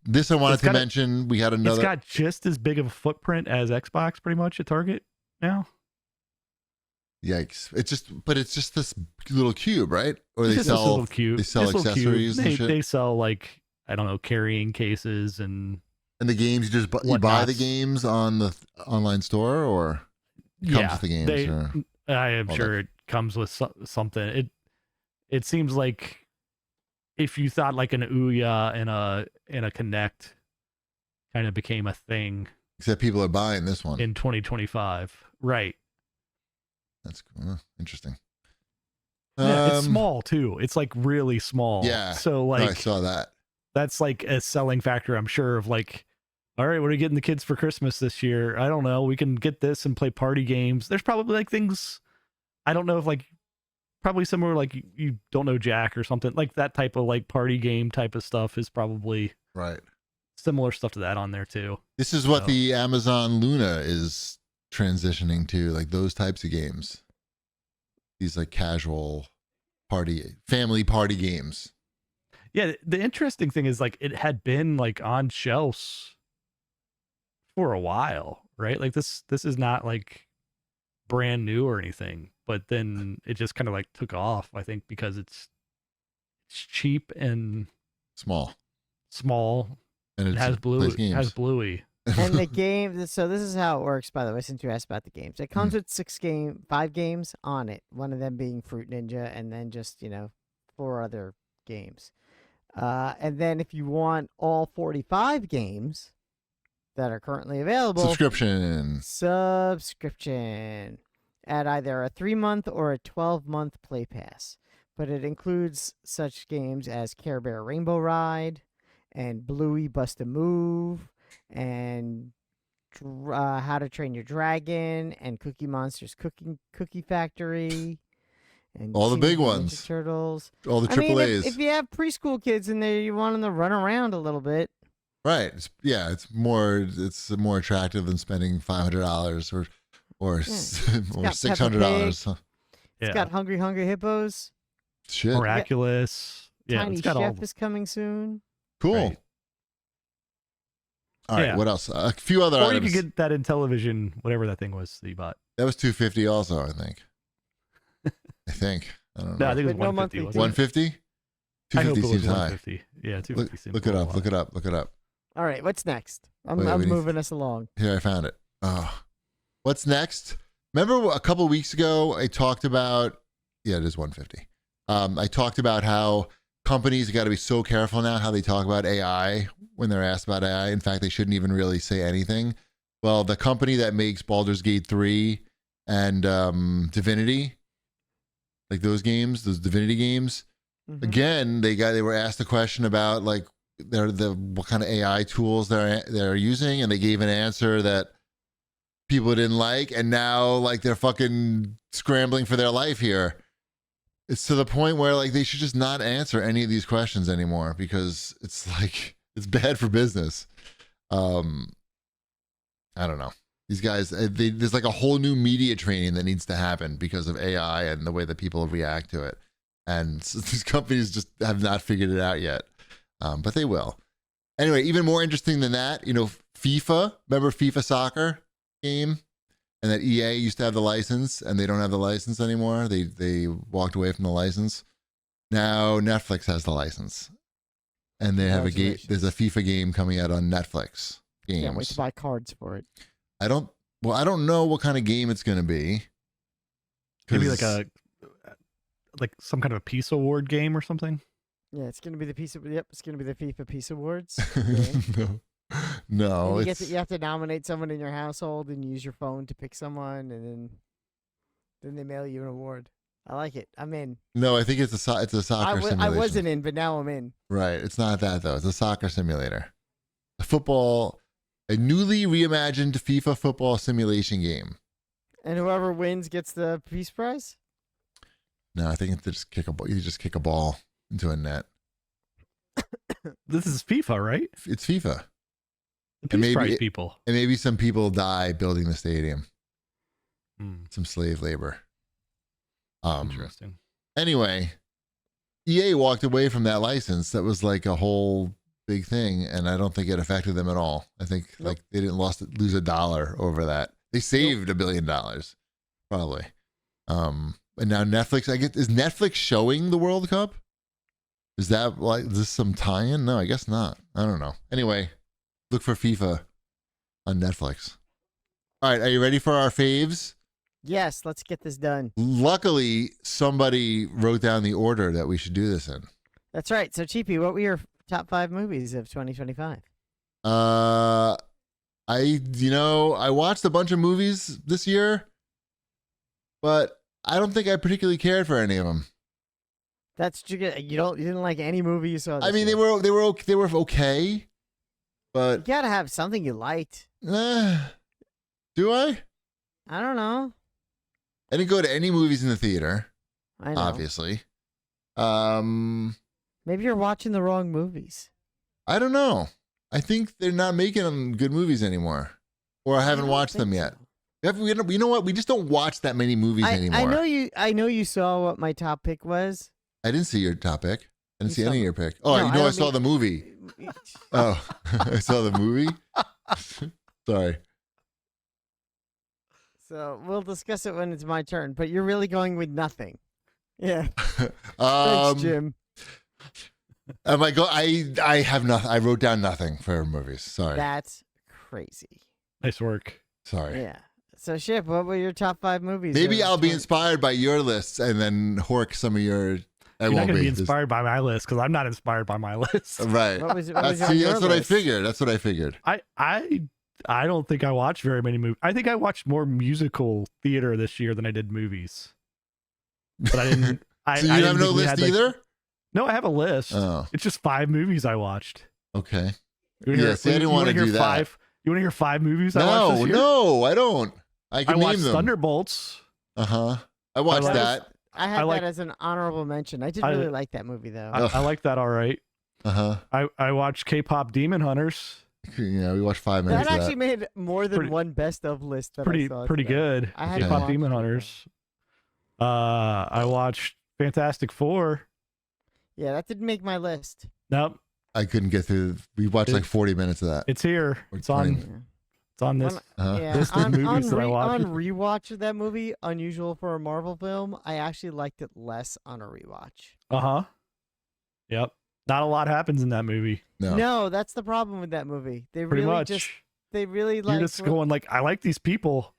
This I wanted to mention. We had another. It's got just as big of a footprint as Xbox, pretty much at Target now. Yikes! It's just this little cube, right? Or they sell little cube. They sell accessories and shit. They sell like, I don't know, carrying cases and the games. You buy the games on the online store, or it comes with the games. I am sure it comes with something. It seems like if you thought like an Ouya and a Kinect kind of became a thing, except people are buying this one in 2025, right? That's cool. Interesting. Yeah, it's small too. It's like really small. Yeah. So like, I saw that. That's like a selling factor, I'm sure, of like, all right, what are we getting the kids for Christmas this year? I don't know. We can get this and play party games. There's probably like things, I don't know if like, probably somewhere like you don't know Jack or something like that type of like party game type of stuff is probably right. Similar stuff to that on there too. This is what the Amazon Luna is transitioning to, like those types of games. These like casual family party games. Yeah, the interesting thing is like it had been like on shelves for a while, right? Like this is not like brand new or anything, but then it just kind of like took off, I think, because it's cheap and small and it has Bluey. And the game, so this is how it works, by the way, since you asked about the games. It comes with 5 games on it, one of them being Fruit Ninja, and then just, 4 other games. And then if you want all 45 games that are currently available, subscription at either a 3-month or a 12-month play pass. But it includes such games as Care Bear Rainbow Ride and Bluey Bust a Move and How to Train Your Dragon and Cookie Monster's Cookie Factory. And all the big ones. Turtles. All the AAAs. If you have preschool kids in there, you want them to run around a little bit. Right. It's more attractive than spending $500 or $600. It's got Hungry Hungry Hippos. Shit. Miraculous. Yeah, Tiny it's got all. Chef is coming soon. Cool. Right. All right. Yeah. What else? A few other Or items. you could get that in television, whatever that thing was that you bought. That was $250 also, I think. I don't know. No, I think it was But no 150. monthly wasn't it? 150? I hope 250 it was seems high. 150. Yeah, 250 seems Look a it little up. Look high. it up. Look it up. All right, what's next? I'm Wait, we need- moving us along. Here, I found it. Oh. What's next? Remember a couple weeks ago I talked about, yeah, it is 150. I talked about how companies got to be so careful now how they talk about AI when they're asked about AI. In fact, they shouldn't even really say anything. Well, the company that makes Baldur's Gate 3 and Divinity, like those games, those Divinity games, Mhm. again, they were asked a question about like what kind of AI tools they're using, and they gave an answer that people didn't like, and now like they're fucking scrambling for their life here. It's to the point where like they should just not answer any of these questions anymore because it's like it's bad for business. I don't know. These guys, there's like a whole new media training that needs to happen because of AI and the way that people react to it. And these companies just have not figured it out yet, but they will. Anyway, even more interesting than that, FIFA. Remember FIFA soccer game, and that EA used to have the license, and they don't have the license anymore. They walked away from the license. Now Netflix has the license, and they have a game. There's a FIFA game coming out on Netflix. Can't wait to buy cards for it. I don't know what kind of game it's going to be. Maybe like some kind of a Peace Award game or something. Yeah, it's gonna be the it's gonna be the FIFA Peace Awards. No, And you have to nominate someone in your household and use your phone to pick someone, and then they mail you an award. I like it. I'm in. No, I think it's a soccer simulation. I wasn't in, but now I'm in. Right, it's not that though. It's a soccer simulator, a newly reimagined FIFA football simulation game. And whoever wins gets the Peace Prize. No, I think it's just kick a ball. You just kick a ball into a net. This is FIFA, right? It's FIFA. The Peace Prize people. And maybe some people die building the stadium. Hmm. Some slave labor. Interesting. Anyway, EA walked away from that license. That was like a whole big thing, and I don't think it affected them at all. I think like they didn't lose $1 over that. They saved $1 billion, probably. And now Netflix, is Netflix showing the World Cup? Is this some tie-in? No, I guess not. I don't know. Anyway, look for FIFA on Netflix. All right, are you ready for our faves? Yes, let's get this done. Luckily, somebody wrote down the order that we should do this in. That's right. So, Cheapy, what were your top 5 movies of 2025? I watched a bunch of movies this year, but I don't think I particularly cared for any of them. You didn't like any movie you saw. I mean, year. they were okay, but You gotta have something you liked. do I? I don't know. I didn't go to any movies in the theater, I know. obviously. Maybe you're watching the wrong movies. I don't know. I think they're not making good movies anymore, or I haven't watched them yet. You know what? We just don't watch that many movies anymore. I know you saw what my top pick was. I didn't see your top pick. I didn't You see saw any of your pick. Oh, No, I saw the movie. Oh, I saw the movie. Sorry. So we'll discuss it when it's my turn. But you're really going with nothing. Yeah. Thanks, Thanks, Jim. I have nothing. I wrote down nothing for movies. Sorry. That's crazy. Nice work. Sorry. Yeah. So, Ship, what were your top 5 movies? Maybe of I'll be 20 inspired by your lists and then hork some of your. You're not going to be inspired by my list because I'm not inspired by my list. Right. What was That's on your what I list? figured. That's what I figured. I don't think I watched very many movies. I think I watched more musical theater this year than I did movies. But I didn't. So you have no list either? No, I have a list. Oh, It's just 5 movies I watched. okay. You wanna Yeah, see, I didn't want to do that. You want to hear 5 movies I watched this year? No, I don't. I can I name watched them. Thunderbolts. I watched like- that. I had like- that as an honorable mention. I did I- really like that movie, though. I like that all right. I watched K-pop Demon Hunters. Yeah, we watched 5 minutes That of actually that. made more than Pretty- one best of list that I pretty saw pretty today. good. I had to K-pop watch Demon it. Hunters. I watched Fantastic Four. Yeah, that didn't make my list. Nope, I couldn't get through. We watched like 40 minutes of that. it's here. Or It's on. 20. Yeah. It's on this. Yeah, List of movies that I watched. on rewatch of that movie, unusual for a Marvel film, I actually liked it less on a rewatch. Yep. Not a lot happens in that movie. No. That's the problem with that movie. They Pretty really much. they really like. You're just going like, I like these people.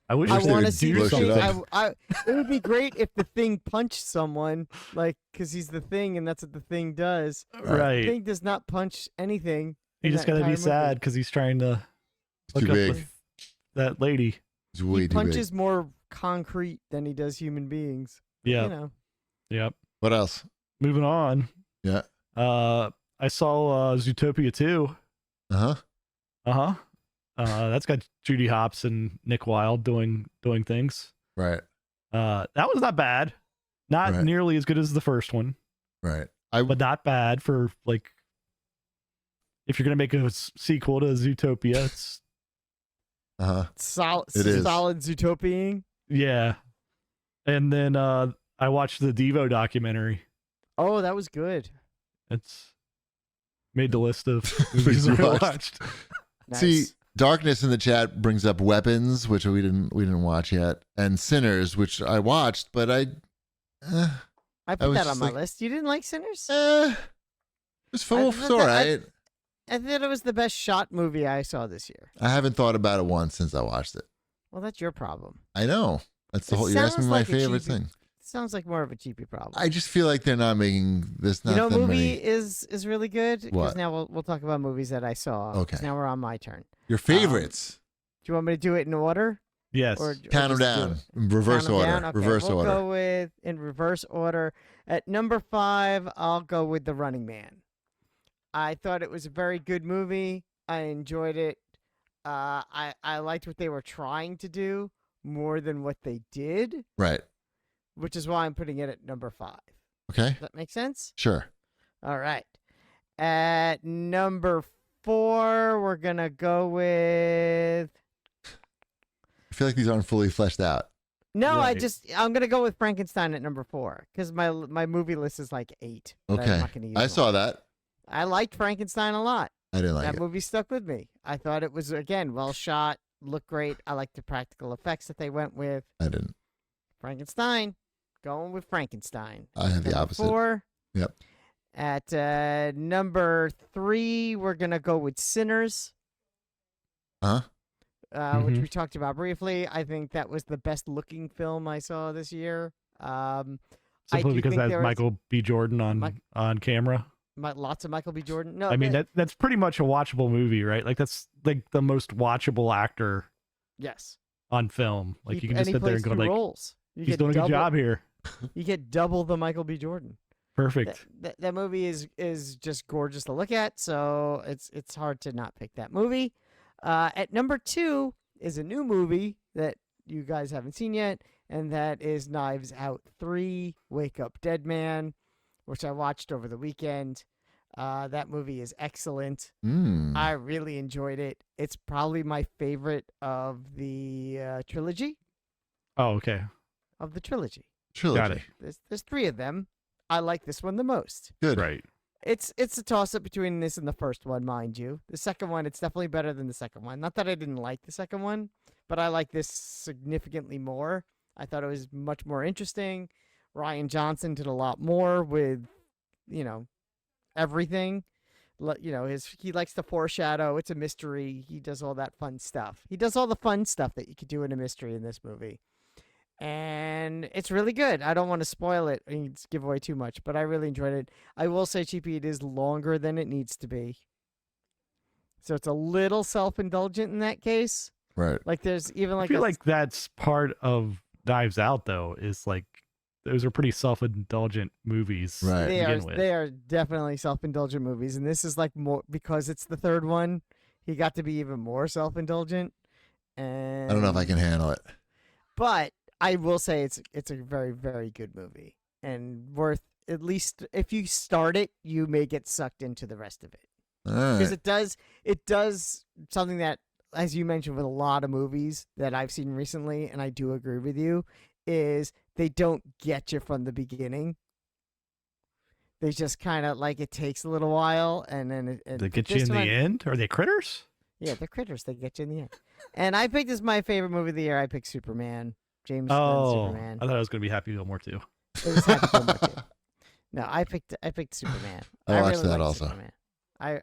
I wish I they want to would see do the blow shit thing. something. It would be great if the Thing punched someone, like, because he's the Thing, and that's what the Thing does. The Right. Thing does not punch anything. You in just that gotta be entire sad movie. because he's trying to It's look too up big. with that lady. It's way He too big. punches more concrete than he does human beings. Yeah. You know. Yep. What else? Moving on. Yeah. I saw Zootopia 2. Uh huh. That's got Judy Hopps and Nick Wilde doing things. Right. That was not bad. Not Right. nearly as good as the first one, Right. but not bad for like if you're gonna make a sequel to Zootopia. It's Solid, It is. solid Zootopian. yeah. And then I watched the Devo documentary. Oh, that was good. It's made the list of Movies movies you I watched. watched. Nice. See, Darkness in the chat brings up Weapons, which we didn't watch yet, and Sinners, which I watched, but I I was put that on just my like- list. You didn't like Sinners? it was full. thought It's all that- right. I thought it was the best shot movie I saw this year. I haven't thought about it once since I watched it. Well, that's your problem. I know. That's the It whole. You're asking me sounds my like a favorite cheesy- thing. Sounds like more of a cheapy problem. I just feel like they're not making this. you Not know, that movie many. is really good because What? now we'll talk about movies that I saw. 'cause Okay. Now we're on my turn. Your favorites. Do you want me to do it in order? Yes. Or Count them just do down. it? Reverse Count 'em order. down? Okay, Reverse we'll order. go with in reverse order. At number 5, I'll go with The Running Man. I thought it was a very good movie. I enjoyed it. I liked what they were trying to do more than what they did, Right. which is why I'm putting it at number 5. Okay. Does that make sense? Sure. All right. At number 4, we're gonna go with. I feel like these aren't fully fleshed out. No, Right. I'm gonna go with Frankenstein at number 4 because my movie list is like 8. but I'm Okay. not gonna use I one. saw that. I liked Frankenstein a lot. I didn't like That it. movie stuck with me. I thought it was again well shot, looked great. I liked the practical effects that they went with. I didn't. Frankenstein, going with Frankenstein. I have the Number opposite. 4. Yep. At number 3, we're gonna go with Sinners. Huh? Which Mhm. we talked about briefly. I think that was the best looking film I saw this year. I Simply do because think that's there was Michael B. Jordan on camera. lots of Michael B. Jordan. No, I mean that's pretty much a watchable movie, right? Like that's like the most watchable actor yes. on film. Like you can and just he sit there plays and go 2 like, roles. You he's get doing a double, good job here. You get double the Michael B. Jordan. Perfect. That movie is just gorgeous to look at. So it's hard to not pick that movie. At number 2 is a new movie that you guys haven't seen yet, and that is Knives Out 3: Wake Up Dead Man, which I watched over the weekend. That movie is excellent. Mm. I really enjoyed it. It's probably my favorite of the trilogy. Oh, okay. Of the trilogy, Trilogy. Got it. there's 3 of them. I like this one the most. Good. Right. It's a toss up between this and the first one, mind you. The second one, it's definitely better than the second one. Not that I didn't like the second one, but I like this significantly more. I thought it was much more interesting. Ryan Johnson did a lot more with, everything. He likes to foreshadow. It's a mystery. He does all that fun stuff. He does all the fun stuff that you could do in a mystery in this movie. And it's really good. I don't want to spoil it and give away too much, but I really enjoyed it. I will say, Cheapy, it is longer than it needs to be. So it's a little self-indulgent in that case. Right. Like there's even I like feel like that's part of Knives Out though, is like those are pretty self-indulgent movies Right. to begin with. they are definitely self-indulgent movies, and this is like more because it's the third one. He got to be even more self-indulgent. And I don't know if I can handle it. but I will say it's a very, very good movie and worth at least if you start it, you may get sucked into the rest of it All because right. it does something that, as you mentioned, with a lot of movies that I've seen recently, and I do agree with you, is they don't get you from the beginning. They just kind of like it takes a little while, and then They get you in the end? Are they critters? Yeah, they're critters. They get you in the end. And I picked as my favorite movie of the year. I picked Superman. James Gunn's Superman. I thought I was going to be Happy Gilmore too. It was Happy Gilmore too. No, I picked Superman. I watched really that liked also. Superman.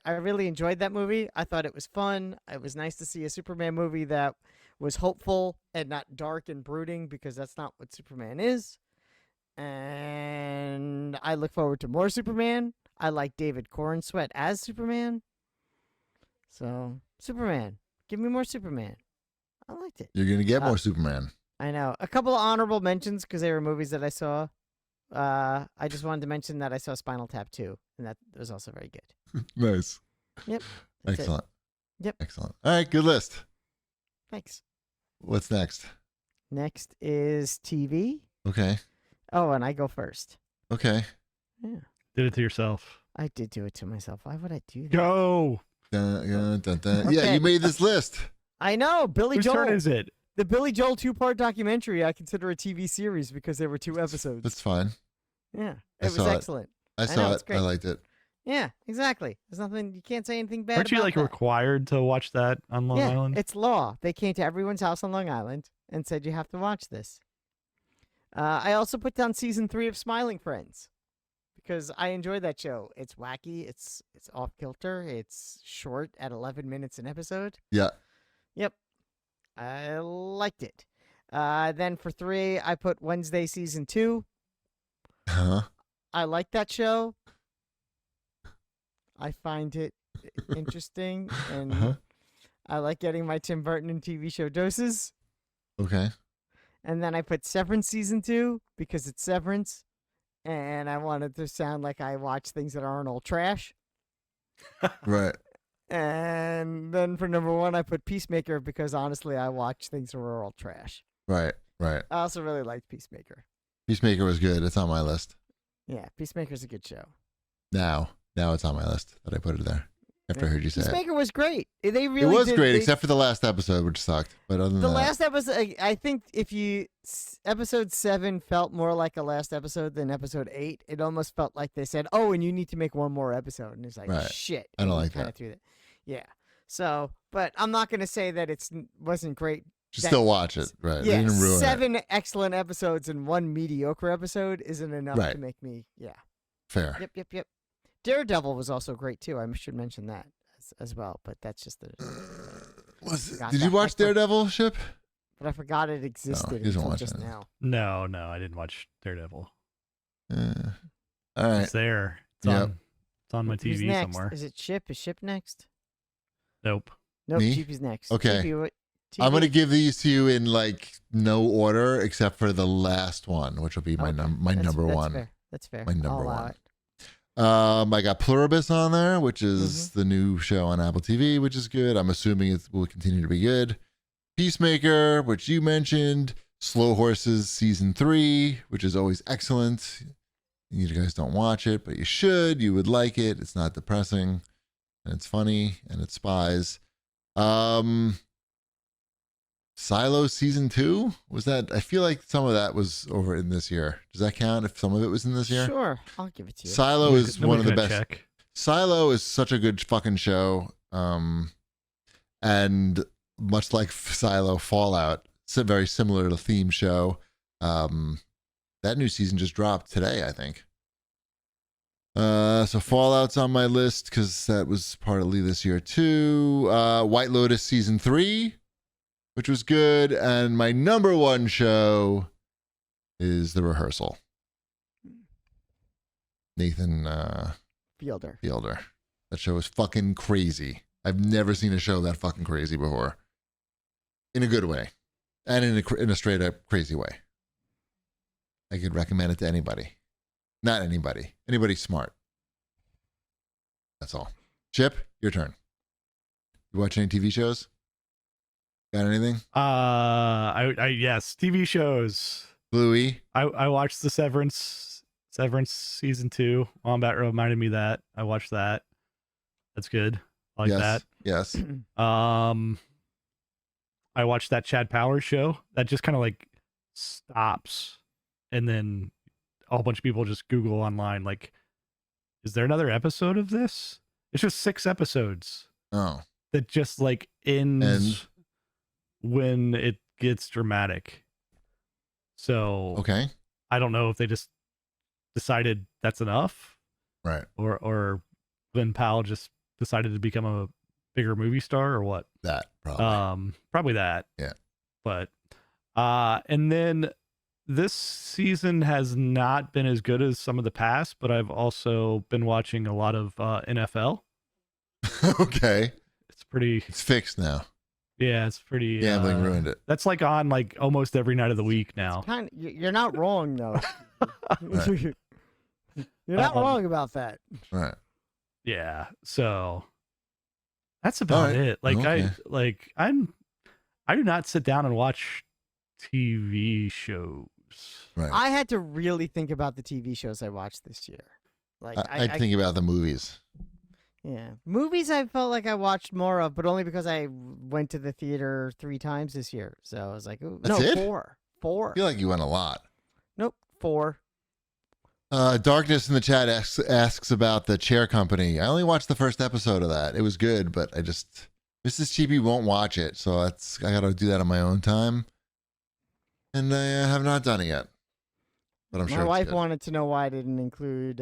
I really enjoyed that movie. I thought it was fun. It was nice to see a Superman movie that was hopeful and not dark and brooding, because that's not what Superman is. And I look forward to more Superman. I like David Cornsweet as Superman. So, Superman. Give me more Superman. I liked it. You're gonna get more Superman. I know. A couple of honorable mentions because they were movies that I saw. I just wanted to mention that I saw Spinal Tap 2, and that was also very good. Nice. Yep. That's it. Excellent. Yep. Excellent. All right, good list. Thanks. What's next? Next is TV. Okay. Oh, and I go first. Okay. Yeah. Did it to yourself. I did do it to myself. Why would I do that? Go. Dun, dun, dun, dun. Okay. Yeah, you made this list. I know. Billy Whose Joel. turn is it? The Billy Joel 2-part documentary I consider a TV series because there were 2 episodes. That's fine. Yeah. I It was saw it. excellent. I know, saw it's it. great. I liked it. Yeah, exactly. There's nothing, you can't say anything bad Aren't you about like that. required to watch that on Long Yeah, Island? it's law. They came to everyone's house on Long Island and said you have to watch this. I also put down season 3 of Smiling Friends because I enjoyed that show. It's wacky. It's off kilter. It's short at 11 minutes an episode. Yeah. Yep, I liked it. Then for 3, I put Wednesday season 2. Huh? I like that show. I find it interesting, and Uh-huh. I like getting my Tim Burton and TV show doses. Okay. And then I put Severance season 2 because it's Severance, and I wanted to sound like I watch things that aren't all trash. Right. And then for number 1, I put Peacemaker because honestly, I watch things that are all trash. Right. Right. I also really liked Peacemaker. Peacemaker was good. It's on my list. Yeah, Peacemaker's a good show. Now it's on my list that I put it there after I heard you say it. Peacemaker was great. They really It was did- great, they- except for the last episode, which sucked. But other than The that, last episode, I think episode 7 felt more like a last episode than episode 8. It almost felt like they said, "Oh, and you need to make one more episode," and it's like, Right. shit. I don't and like kinda that. threw that. Yeah. So, but I'm not gonna say that it wasn't great. just still watch it. Right. They Yeah, didn't ruin it. 7 excellent episodes and 1 mediocre episode isn't enough Right. to make me. Yeah. Fair. Yep. Daredevil was also great too. I should mention that as well. But that's just the. Forgot Did you that. watch Daredevil, Ship? But I forgot it existed he doesn't until watch just it. now. No, I didn't watch Daredevil. All right. It's there. It's Yep. on. It's on my Who's TV next? somewhere. Is it Chip? Is Chip next? Nope. Nope, Me? GP's next. Okay. GP, what, I'm TV? gonna give these to you in like no order except for the last one, which will be my Okay. my That's- number that's one. Fair. That's fair. My number I'll allow one. it. I got Pluribus on there, which is Mm-hmm. the new show on Apple TV, which is good. I'm assuming it will continue to be good. Peacemaker, which you mentioned. Slow Horses season 3, which is always excellent. You guys don't watch it, but you should. You would like it. It's not depressing, and it's funny, and it's spies. Silo season 2, was that? I feel like some of that was over in this year. Does that count if some of it was in this year? Sure, I'll give it to you. Silo is one of the best. Check. Silo is such a good fucking show. And much like Silo, Fallout, it's a very similar to theme show. That new season just dropped today, I think. So Fallout's on my list because that was partly this year too. White Lotus season 3, which was good, and my number one show is The Rehearsal. Nathan Fielder. Fielder. That show is fucking crazy. I've never seen a show that fucking crazy before. In a good way. And in a straight up crazy way. I could recommend it to anybody. Not anybody. Anybody smart. That's all. Chip, your turn. You watch any TV shows? Got anything? I yes, TV shows. Bluey? I watched the Severance season 2. Wombat reminded me that. I watched that. That's good. I like yes. that. Yes. I watched that Chad Powers show that just kind of like stops and then a whole bunch of people just Google online, like, is there another episode of this? It's just 6 episodes Oh, that just like ends when it gets dramatic. So okay. I don't know if they just decided that's enough, Right. or Glenn Powell just decided to become a bigger movie star, or what. That probably. Probably that. Yeah. But and then this season has not been as good as some of the past, but I've also been watching a lot of NFL. Okay. It's pretty, It's fixed now. yeah, it's pretty Gambling ruined it. That's like on like almost every night of the week now. You're not wrong though. Right. You're not wrong about that. Right. Yeah. So that's about right. it. Like Okay. I do not sit down and watch TV shows. Right. I had to really think about the TV shows I watched this year. Like I think about the movies. yeah, movies I felt like I watched more of, but only because I went to the theater 3 times this year. So I was like, ooh, That's no, it? 4. 4. I feel like you went a lot. Nope, 4. Darkness in the chat asks about the Chair Company. I only watched the first episode of that. It was good, but Mrs. Cheapy won't watch it, so I got to do that on my own time, and I have not done it yet. But I'm sure My it's wife good. wanted to know why I didn't include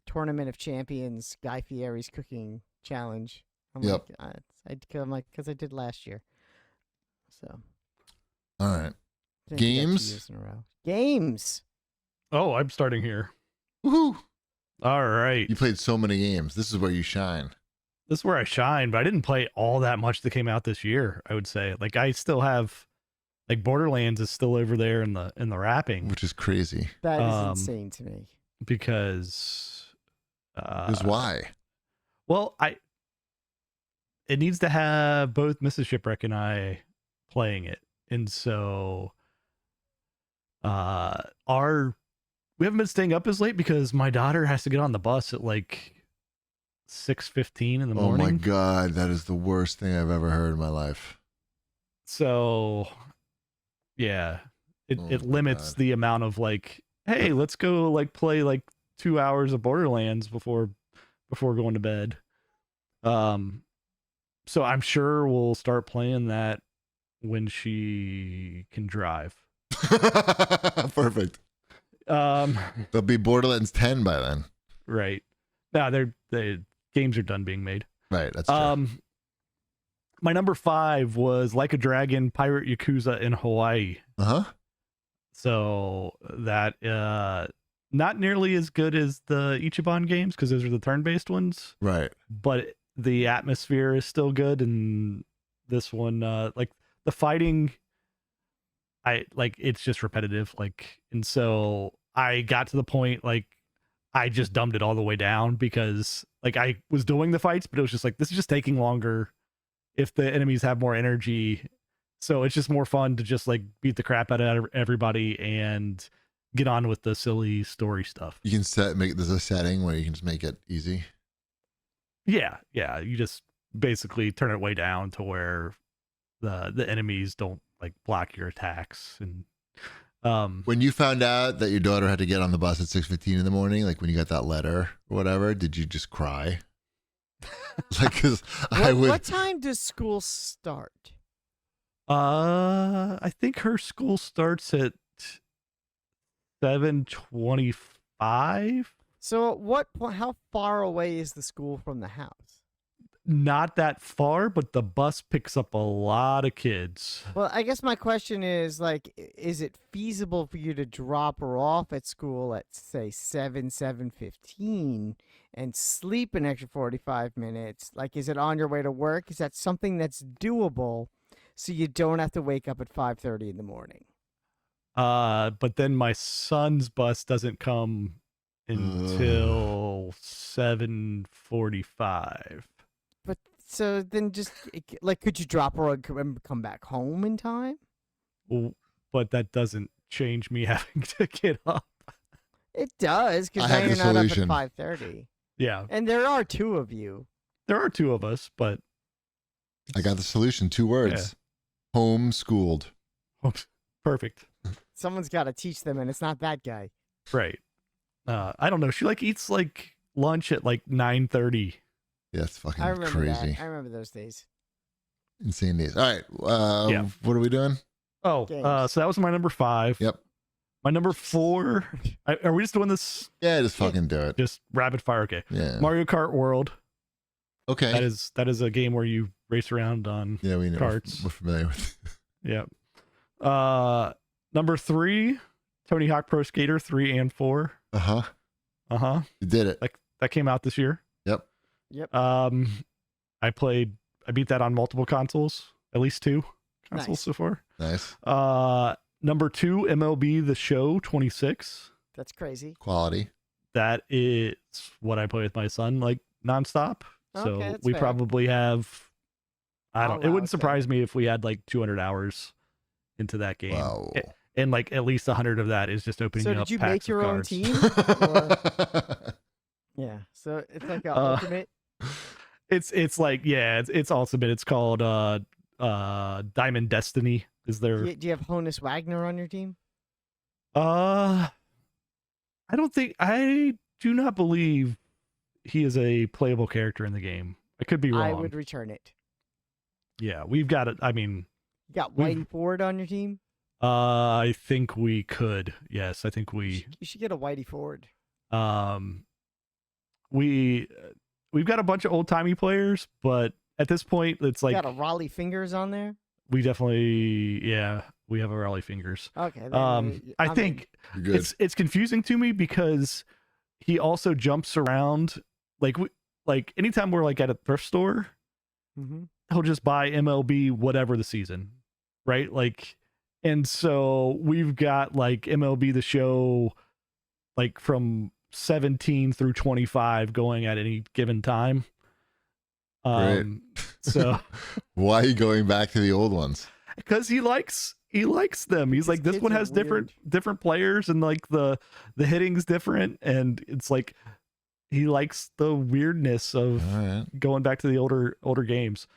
Tournament of Champions Guy Fieri's cooking challenge. I'm Yep. like, because I did last year. So All right. didn't do that 2 Games? years in a row. Games. Oh, I'm starting here. Woohoo! All right. You played so many games. This is where you shine. This is where I shine, but I didn't play all that much that came out this year, I would say. Like I still have like Borderlands is still over there in the wrapping Which is crazy. That is insane to me. because Because why? well, it needs to have both Mrs. Shipwreck and I playing it. And so we haven't been staying up as late because my daughter has to get on the bus at like 6:15 in the Oh morning. my God, that is the worst thing I've ever heard in my life. So yeah, it Oh my limits God. the amount of like, hey, let's go like play like 2 hours of Borderlands before going to bed. So I'm sure we'll start playing that when she can drive. Perfect. There'll be Borderlands 10 by then. Right. Now the games are done being made. Right, that's true. My number 5 was Like a Dragon Pirate Yakuza in Hawaii. Uh-huh. So that not nearly as good as the Ichiban games because those are the turn-based ones, Right. but the atmosphere is still good. And this one, like the fighting, it's just repetitive. And so I got to the point like I just dumbed it all the way down because like I was doing the fights, but it was just like this is just taking longer if the enemies have more energy. So it's just more fun to just like beat the crap out of everybody and get on with the silly story stuff. You can there's a setting where you can just make it easy. Yeah. You just basically turn it way down to where the enemies don't like block your attacks. And When you found out that your daughter had to get on the bus at 6:15 in the morning, like when you got that letter or whatever, did you just cry? Like, because What time does school start? I think her school starts at 7:25. So at what point? How far away is the school from the house? Not that far, but the bus picks up a lot of kids. Well, I guess my question is like, is it feasible for you to drop her off at school at say 7:15, and sleep an extra 45 minutes? Like, is it on your way to work? Is that something that's doable, so you don't have to wake up at 5:30 in the morning? But then my son's bus doesn't come until 7:45. But so then just like, could you drop her and come back home in time? But that doesn't change me having to get up. It does, because I now have you're the not solution. up at 5:30. Yeah, And there are 2 of you. there are 2 of us, but I got the solution. 2 words. Homeschooled. perfect. Someone's got to teach them, and it's not that guy. Right. I don't know. She like eats like lunch at like 9:30. Yeah, it's fucking I remember crazy. that. I remember those days. Insane days. All right. Yeah. What are we doing? Oh, Games. so that was my number 5. Yep. My number 4. Are we just doing this? Yeah, just fucking do it. Just rapid fire. Okay. Yeah. Mario Kart World. Okay. That is a game where you race around on Yeah, we know. carts. We're familiar with. Yeah. Number 3, Tony Hawk Pro Skater 3 and 4. Uh-huh. You did it. That came out this year. Yep. I beat that on multiple consoles, at least 2 consoles Nice. so far. Nice. Number 2, MLB The Show 26. That's crazy. Quality. That is what I play with my son like nonstop. Okay, So that's we fair. probably have. It Allow wouldn't it surprise me if we had like 200 hours into that game. Wow. And like at least 100 of that is just opening So up did you packs make of your own cards. team? Yeah. So it's like an ultimate. It's like, yeah, it's ultimate. It's called Diamond Destiny. Is there? Do you have Honus Wagner on your team? I do not believe he is a playable character in the game. I could be wrong. I would return it. Yeah, we've got it. I mean, You got We've- Whitey Ford on your team? I think we could. Yes, I think You should get a Whitey Ford. we've got a bunch of old timey players, but at this point, it's You like got a Raleigh Fingers on there? we definitely, yeah, we have our rally fingers. Okay. then I I'm think You're good. it's confusing to me because he also jumps around. Like anytime we're like at a thrift store, in. Mhm. he'll just buy MLB whatever the season, right? Like, and so we've got like MLB The Show, like from 17 through 25 going at any given time. So Why are you going back to the old ones? because he likes them. He's These like, this kids one are has different weird. players, and like the hitting's different, and it's like he likes the weirdness of All right. going back to the older games.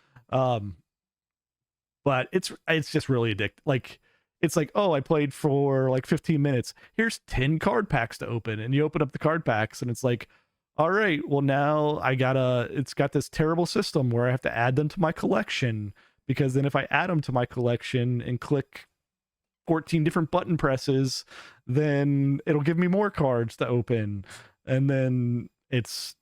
But it's just really addictive. Like it's like, oh, I played for like 15 minutes. Here's 10 card packs to open, and you open up the card packs, and it's like, all right, well now it's got this terrible system where I have to add them to my collection, because then if I add them to my collection and click 14 different button presses, then it'll give me more cards to open, and then it's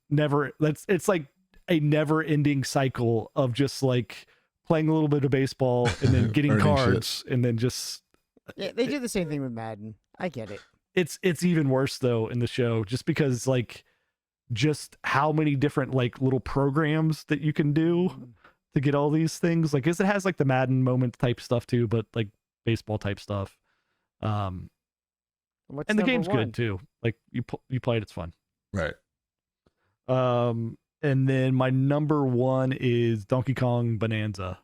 like a never ending cycle of just like playing a little bit of baseball and then getting Earning cards and then just Yeah, they do the same thing with Madden. I get it. it's even worse though in the show, just because like just how many different like little programs that you can do to get all these things. Like, 'cause it has like the Madden moment type stuff too, but like baseball type stuff. What's And the number game's one? good too. Like you play it, it's fun. Right. And then my number 1 is Donkey Kong Bonanza.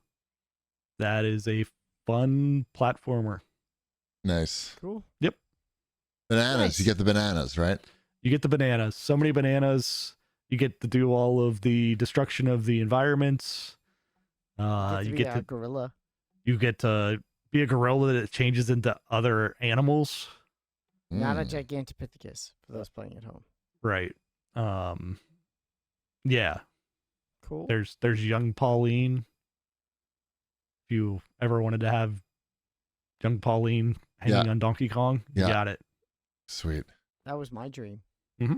That is a fun platformer. Nice. Cool. Bananas. Nice. You get the bananas, right? You get the bananas. So many bananas. You get to do all of the destruction of the environments. You get a to gorilla. be a gorilla that changes into other animals. Not a Mm. Gigantopithecus for those playing at home. Right. Yeah. Cool. There's young Pauline. If you ever wanted to have young Pauline hanging Yeah. on Donkey Kong, you Yeah. got it. Sweet. That was my dream. All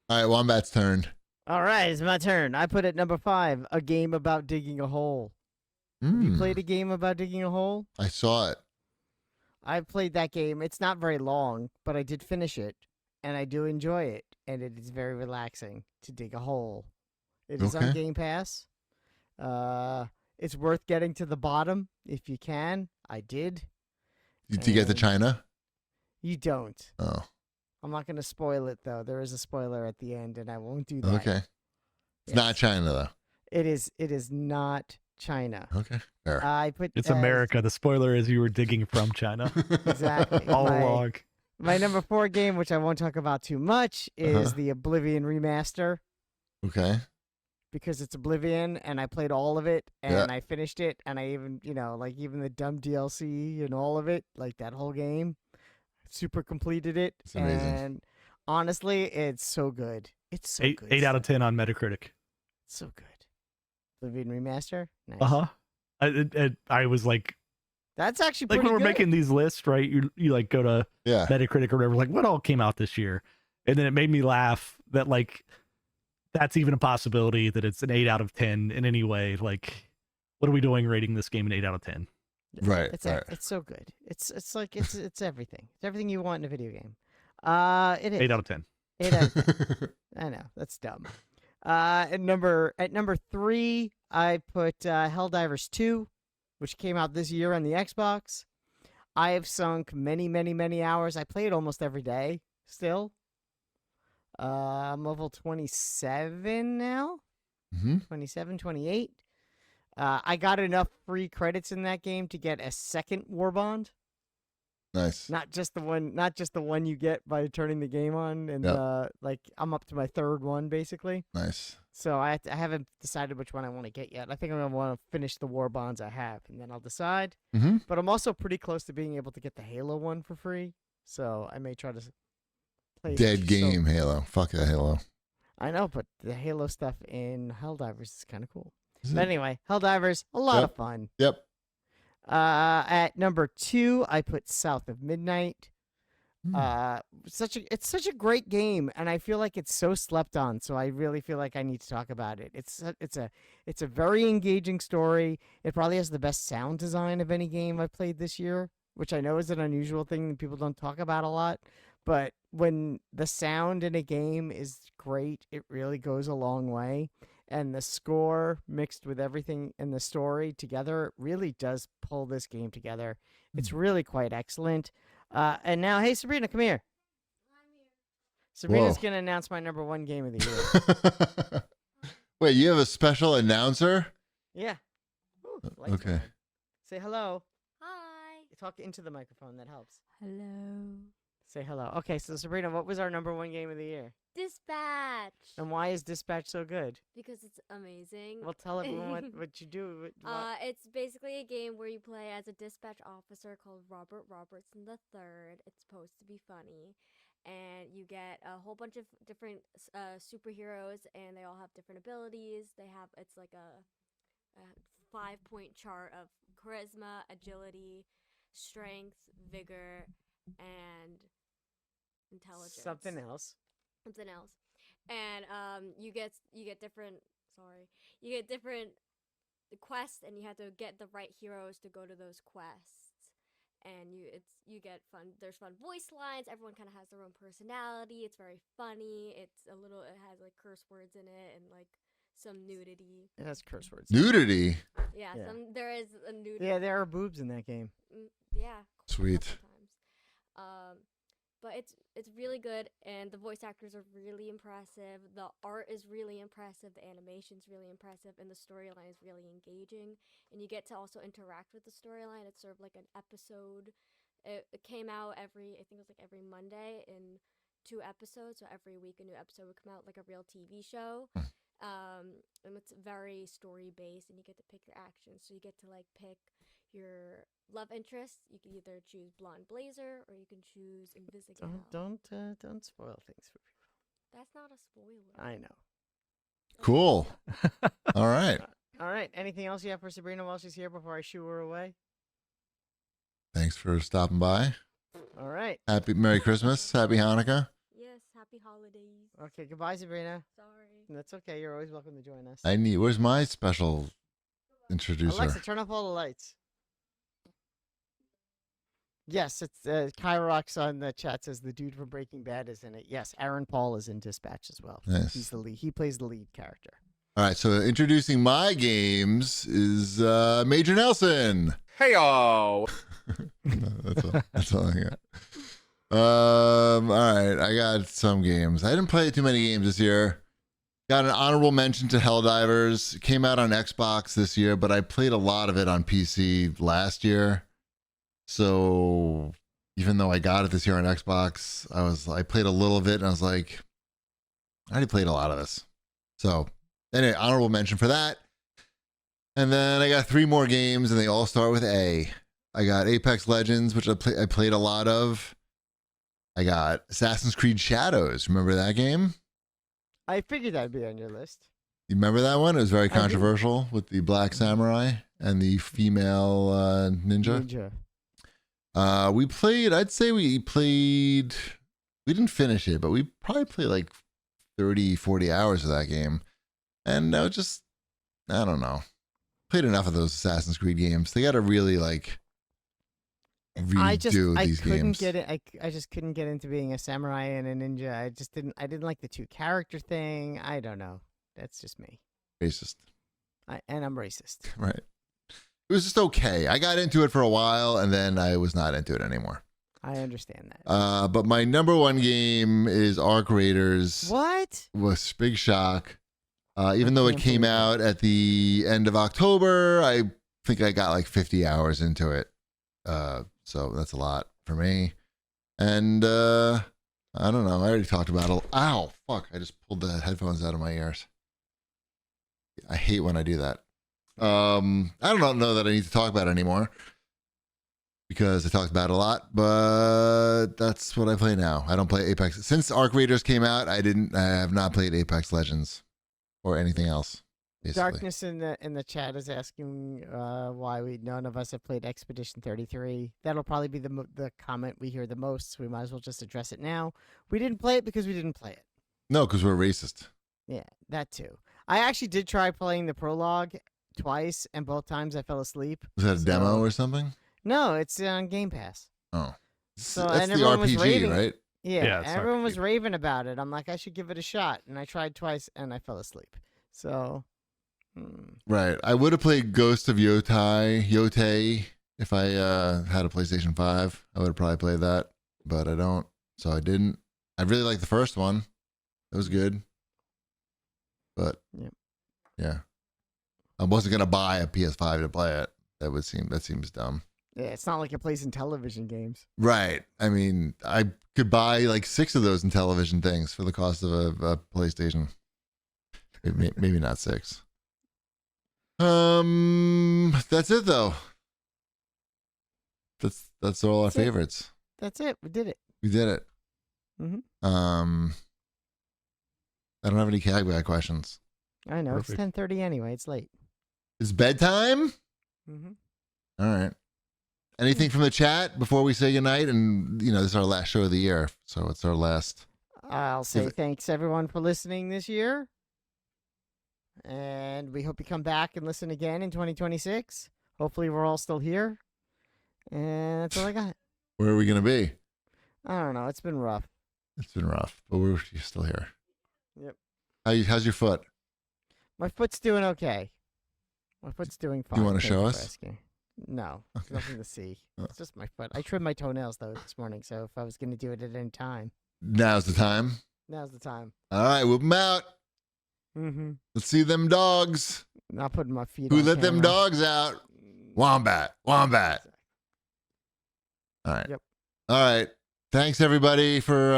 right, Wombat's turn. All right, it's my turn. I put at number 5, a game about digging a hole. Have you played a game about digging a hole? I saw it. I played that game. It's not very long, but I did finish it, and I do enjoy it, and it is very relaxing to dig a hole. It is on Okay. Game Pass. It's worth getting to the bottom if you can. I did. Did you get to And- China? You don't. Oh, I'm not going to spoil it, though. There is a spoiler at the end, and I won't do that. okay. It's Yes. not China though. It is not China. Okay. Fair. I put It's as- America. The spoiler is you were digging from China Exactly. all My- along. My number 4 game, which I won't talk about too much, is Uh-huh. the Oblivion remaster, Okay. because it's Oblivion, and I played all of it, and Yeah. I finished it, and I even, like even the dumb DLC and all of it, like that whole game, super completed it. It's amazing. And honestly, it's so good. It's so good. 8 out of stuff. 10 on Metacritic. So good. Oblivion Remaster? Nice. I was like That's actually when pretty we're good. making these lists, right? You like go to Yeah. Metacritic or whatever, like what all came out this year, and then it made me laugh that like that's even a possibility that it's an 8 out of 10 in any way. Like, what are we doing rating this game an 8 out of 10? Right. It's right. it's so good. It's like it's everything. It's everything you want in a video game. It is 8 out of 10. 8 out of 10. I know that's dumb. At number 3, I put Helldivers 2, which came out this year on the Xbox. I have sunk many, many, many hours. I play it almost every day still. I'm level 27 now. 27, 28. I got enough free credits in that game to get a second war bond. Nice. Not just the one you get by turning the game on, and like I'm up to my third one basically. Nice. So I haven't decided which one I want to get yet. I think I'm gonna want to finish the war bonds I have, and then I'll decide. Mm-hmm. But I'm also pretty close to being able to get the Halo one for free, so I may try to play Dead game, Halo. Fuck that Halo. I know, but the Halo stuff in Helldivers is kind of cool. Is But it? anyway, Helldivers, a lot of fun. Yep. At number 2, I put South of Midnight. Hmm. It's such a great game, and I feel like it's so slept on. So I really feel like I need to talk about it. It's a very engaging story. It probably has the best sound design of any game I've played this year, which I know is an unusual thing that people don't talk about a lot. But when the sound in a game is great, it really goes a long way. And the score mixed with everything in the story together really does pull this game together. It's really quite excellent. And now, hey, Sabrina, come here. I'm here. Sabrina's Whoa. going to announce my number 1 game of the year. Wait, you have a special announcer? Yeah. Ooh, lights Okay. on. Say hello. Hi. Talk into the microphone. That helps. Hello. Say hello. Okay, so Sabrina, what was our number 1 game of the year? Dispatch. And why is Dispatch so good? Because it's amazing. Well, tell everyone what you do. It's basically a game where you play as a dispatch officer called Robert Robertson III. It's supposed to be funny. And you get a whole bunch of different superheroes, and they all have different abilities. It's like a 5-point chart of charisma, agility, strength, vigor, and intelligence. Something else. And you get different quests, and you have to get the right heroes to go to those quests. And you get fun. There's fun voice lines. Everyone kind of has their own personality. It's very funny. It has like curse words in it and like some nudity. It has curse words. Nudity. Yeah, Yeah. there is a nudity. Yeah, there are boobs in that game. Yeah. Sweet. A couple times. But it's really good, and the voice actors are really impressive. The art is really impressive. The animation's really impressive, and the storyline is really engaging. And you get to also interact with the storyline. It's sort of like an episode. It came out I think it was like every Monday in 2 episodes. So every week a new episode would come out, like a real TV show. And it's very story based, and you get to pick your actions. So you get to like pick your love interest. You can either choose Blonde Blazer or you can choose Invisigal. Don't spoil things for people. That's not a spoiler. I know. Cool. All right. All right. Anything else you have for Sabrina while she's here before I shoo her away? Thanks for stopping by. All right. Merry Christmas. Happy Hanukkah. Yes, happy holidays. Okay. Goodbye, Sabrina. Sorry. That's okay. You're always welcome to join us. Where's my special introducer? Alexa, turn off all the lights. Yes, it's Kyrox on the chat says the dude from Breaking Bad is in it. Yes, Aaron Paul is in Dispatch as well. Nice. He's the lead. He plays the lead character. All right, so introducing my games is Major Nelson. Hey-o! That's all I got. All right, I got some games. I didn't play too many games this year. Got an honorable mention to Helldivers. Came out on Xbox this year, but I played a lot of it on PC last year. So even though I got it this year on Xbox, I played a little of it and I was like, I already played a lot of this. So Anyway, honorable mention for that. And then I got 3 more games, and they all start with A. I got Apex Legends, which I played a lot of. I got Assassin's Creed Shadows. Remember that game? I figured that'd be on your list. You remember that one? It was very do. controversial with the black samurai and the female ninja. We played, I'd say we didn't finish it, but we probably played like 30, 40 hours of that game. And I was just, I don't know. Played enough of those Assassin's Creed games. They got to really like redo these games. I just couldn't get into being a samurai and a ninja. I didn't like the 2 character thing. I don't know. That's just me. Racist. And I'm racist. Right. It was just okay. I got into it for a while, and then I was not into it anymore. I understand that. But my number 1 game is Arc Raiders. What? Was big shock. Even though it came out at the end of October, I think I got like 50 hours into it. So that's a lot for me. And I don't know. I already talked about it. Ow, fuck. I just pulled the headphones out of my ears. I hate when I do that. I don't know that I need to talk about it anymore because I talked about it a lot, but that's what I play now. I don't play Apex. Since Arc Raiders came out, I have not played Apex Legends or anything else. Basically. Darkness in the chat is asking why none of us have played Expedition 33. That'll probably be the comment we hear the most, so we might as well just address it now. We didn't play it because we didn't play it. No, because we're racist. Yeah, that too. I actually did try playing the prologue twice, and both times I fell asleep. Was that a demo or something? No, it's on Game Pass. Oh. So that's the RPG, right? Yeah, everyone was raving about it. I'm like, I should give it a shot. And I tried twice, and I fell asleep. So... Right. I would have played Ghost of Yotei if I had a PlayStation 5. I would have probably played that, but I don't. So I didn't. I really liked the first one. It was good. But yeah. I wasn't going to buy a PS5 to play it. That seems dumb. Yeah, it's not like it plays in television games. Right. I mean, I could buy like 6 of those in television things for the cost of a PlayStation. Maybe not 6. That's it though. That's all our favorites. That's it. We did it. We did it. Mm-hmm. I don't have any CAGcast questions. I know. Perfect. It's 10:30 anyway. It's late. It's bedtime? Mm-hmm. All right. Anything from the chat before we say goodnight? And, this is our last show of the year. So it's our last. I'll say thanks, everyone, for listening this year. And we hope you come back and listen again in 2026. Hopefully we're all still here. And that's all I got. Where are we going to be? I don't know. It's been rough. It's been rough, but we're still here. Yep. How's your foot? My foot's doing okay. My foot's doing fine. You want to Thank show for us? asking. No, there's nothing to see. It's just my foot. I trimmed my toenails, though, this morning, so if I was going to do it at any time. Now's the time. Now's the time. All right, whip them out. Mm-hmm. Let's see them dogs. Not putting my feet Who on let them camera. dogs out? Wombat. All right. Yep. All right. Thanks, everybody, for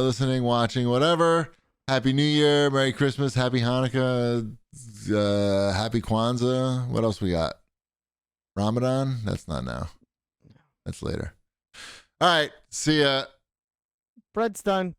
listening, watching, whatever. Happy New Year. Merry Christmas. Happy Hanukkah. Happy Kwanzaa. What else we got? Ramadan? That's not now. That's later. All right. See ya. Bread's done.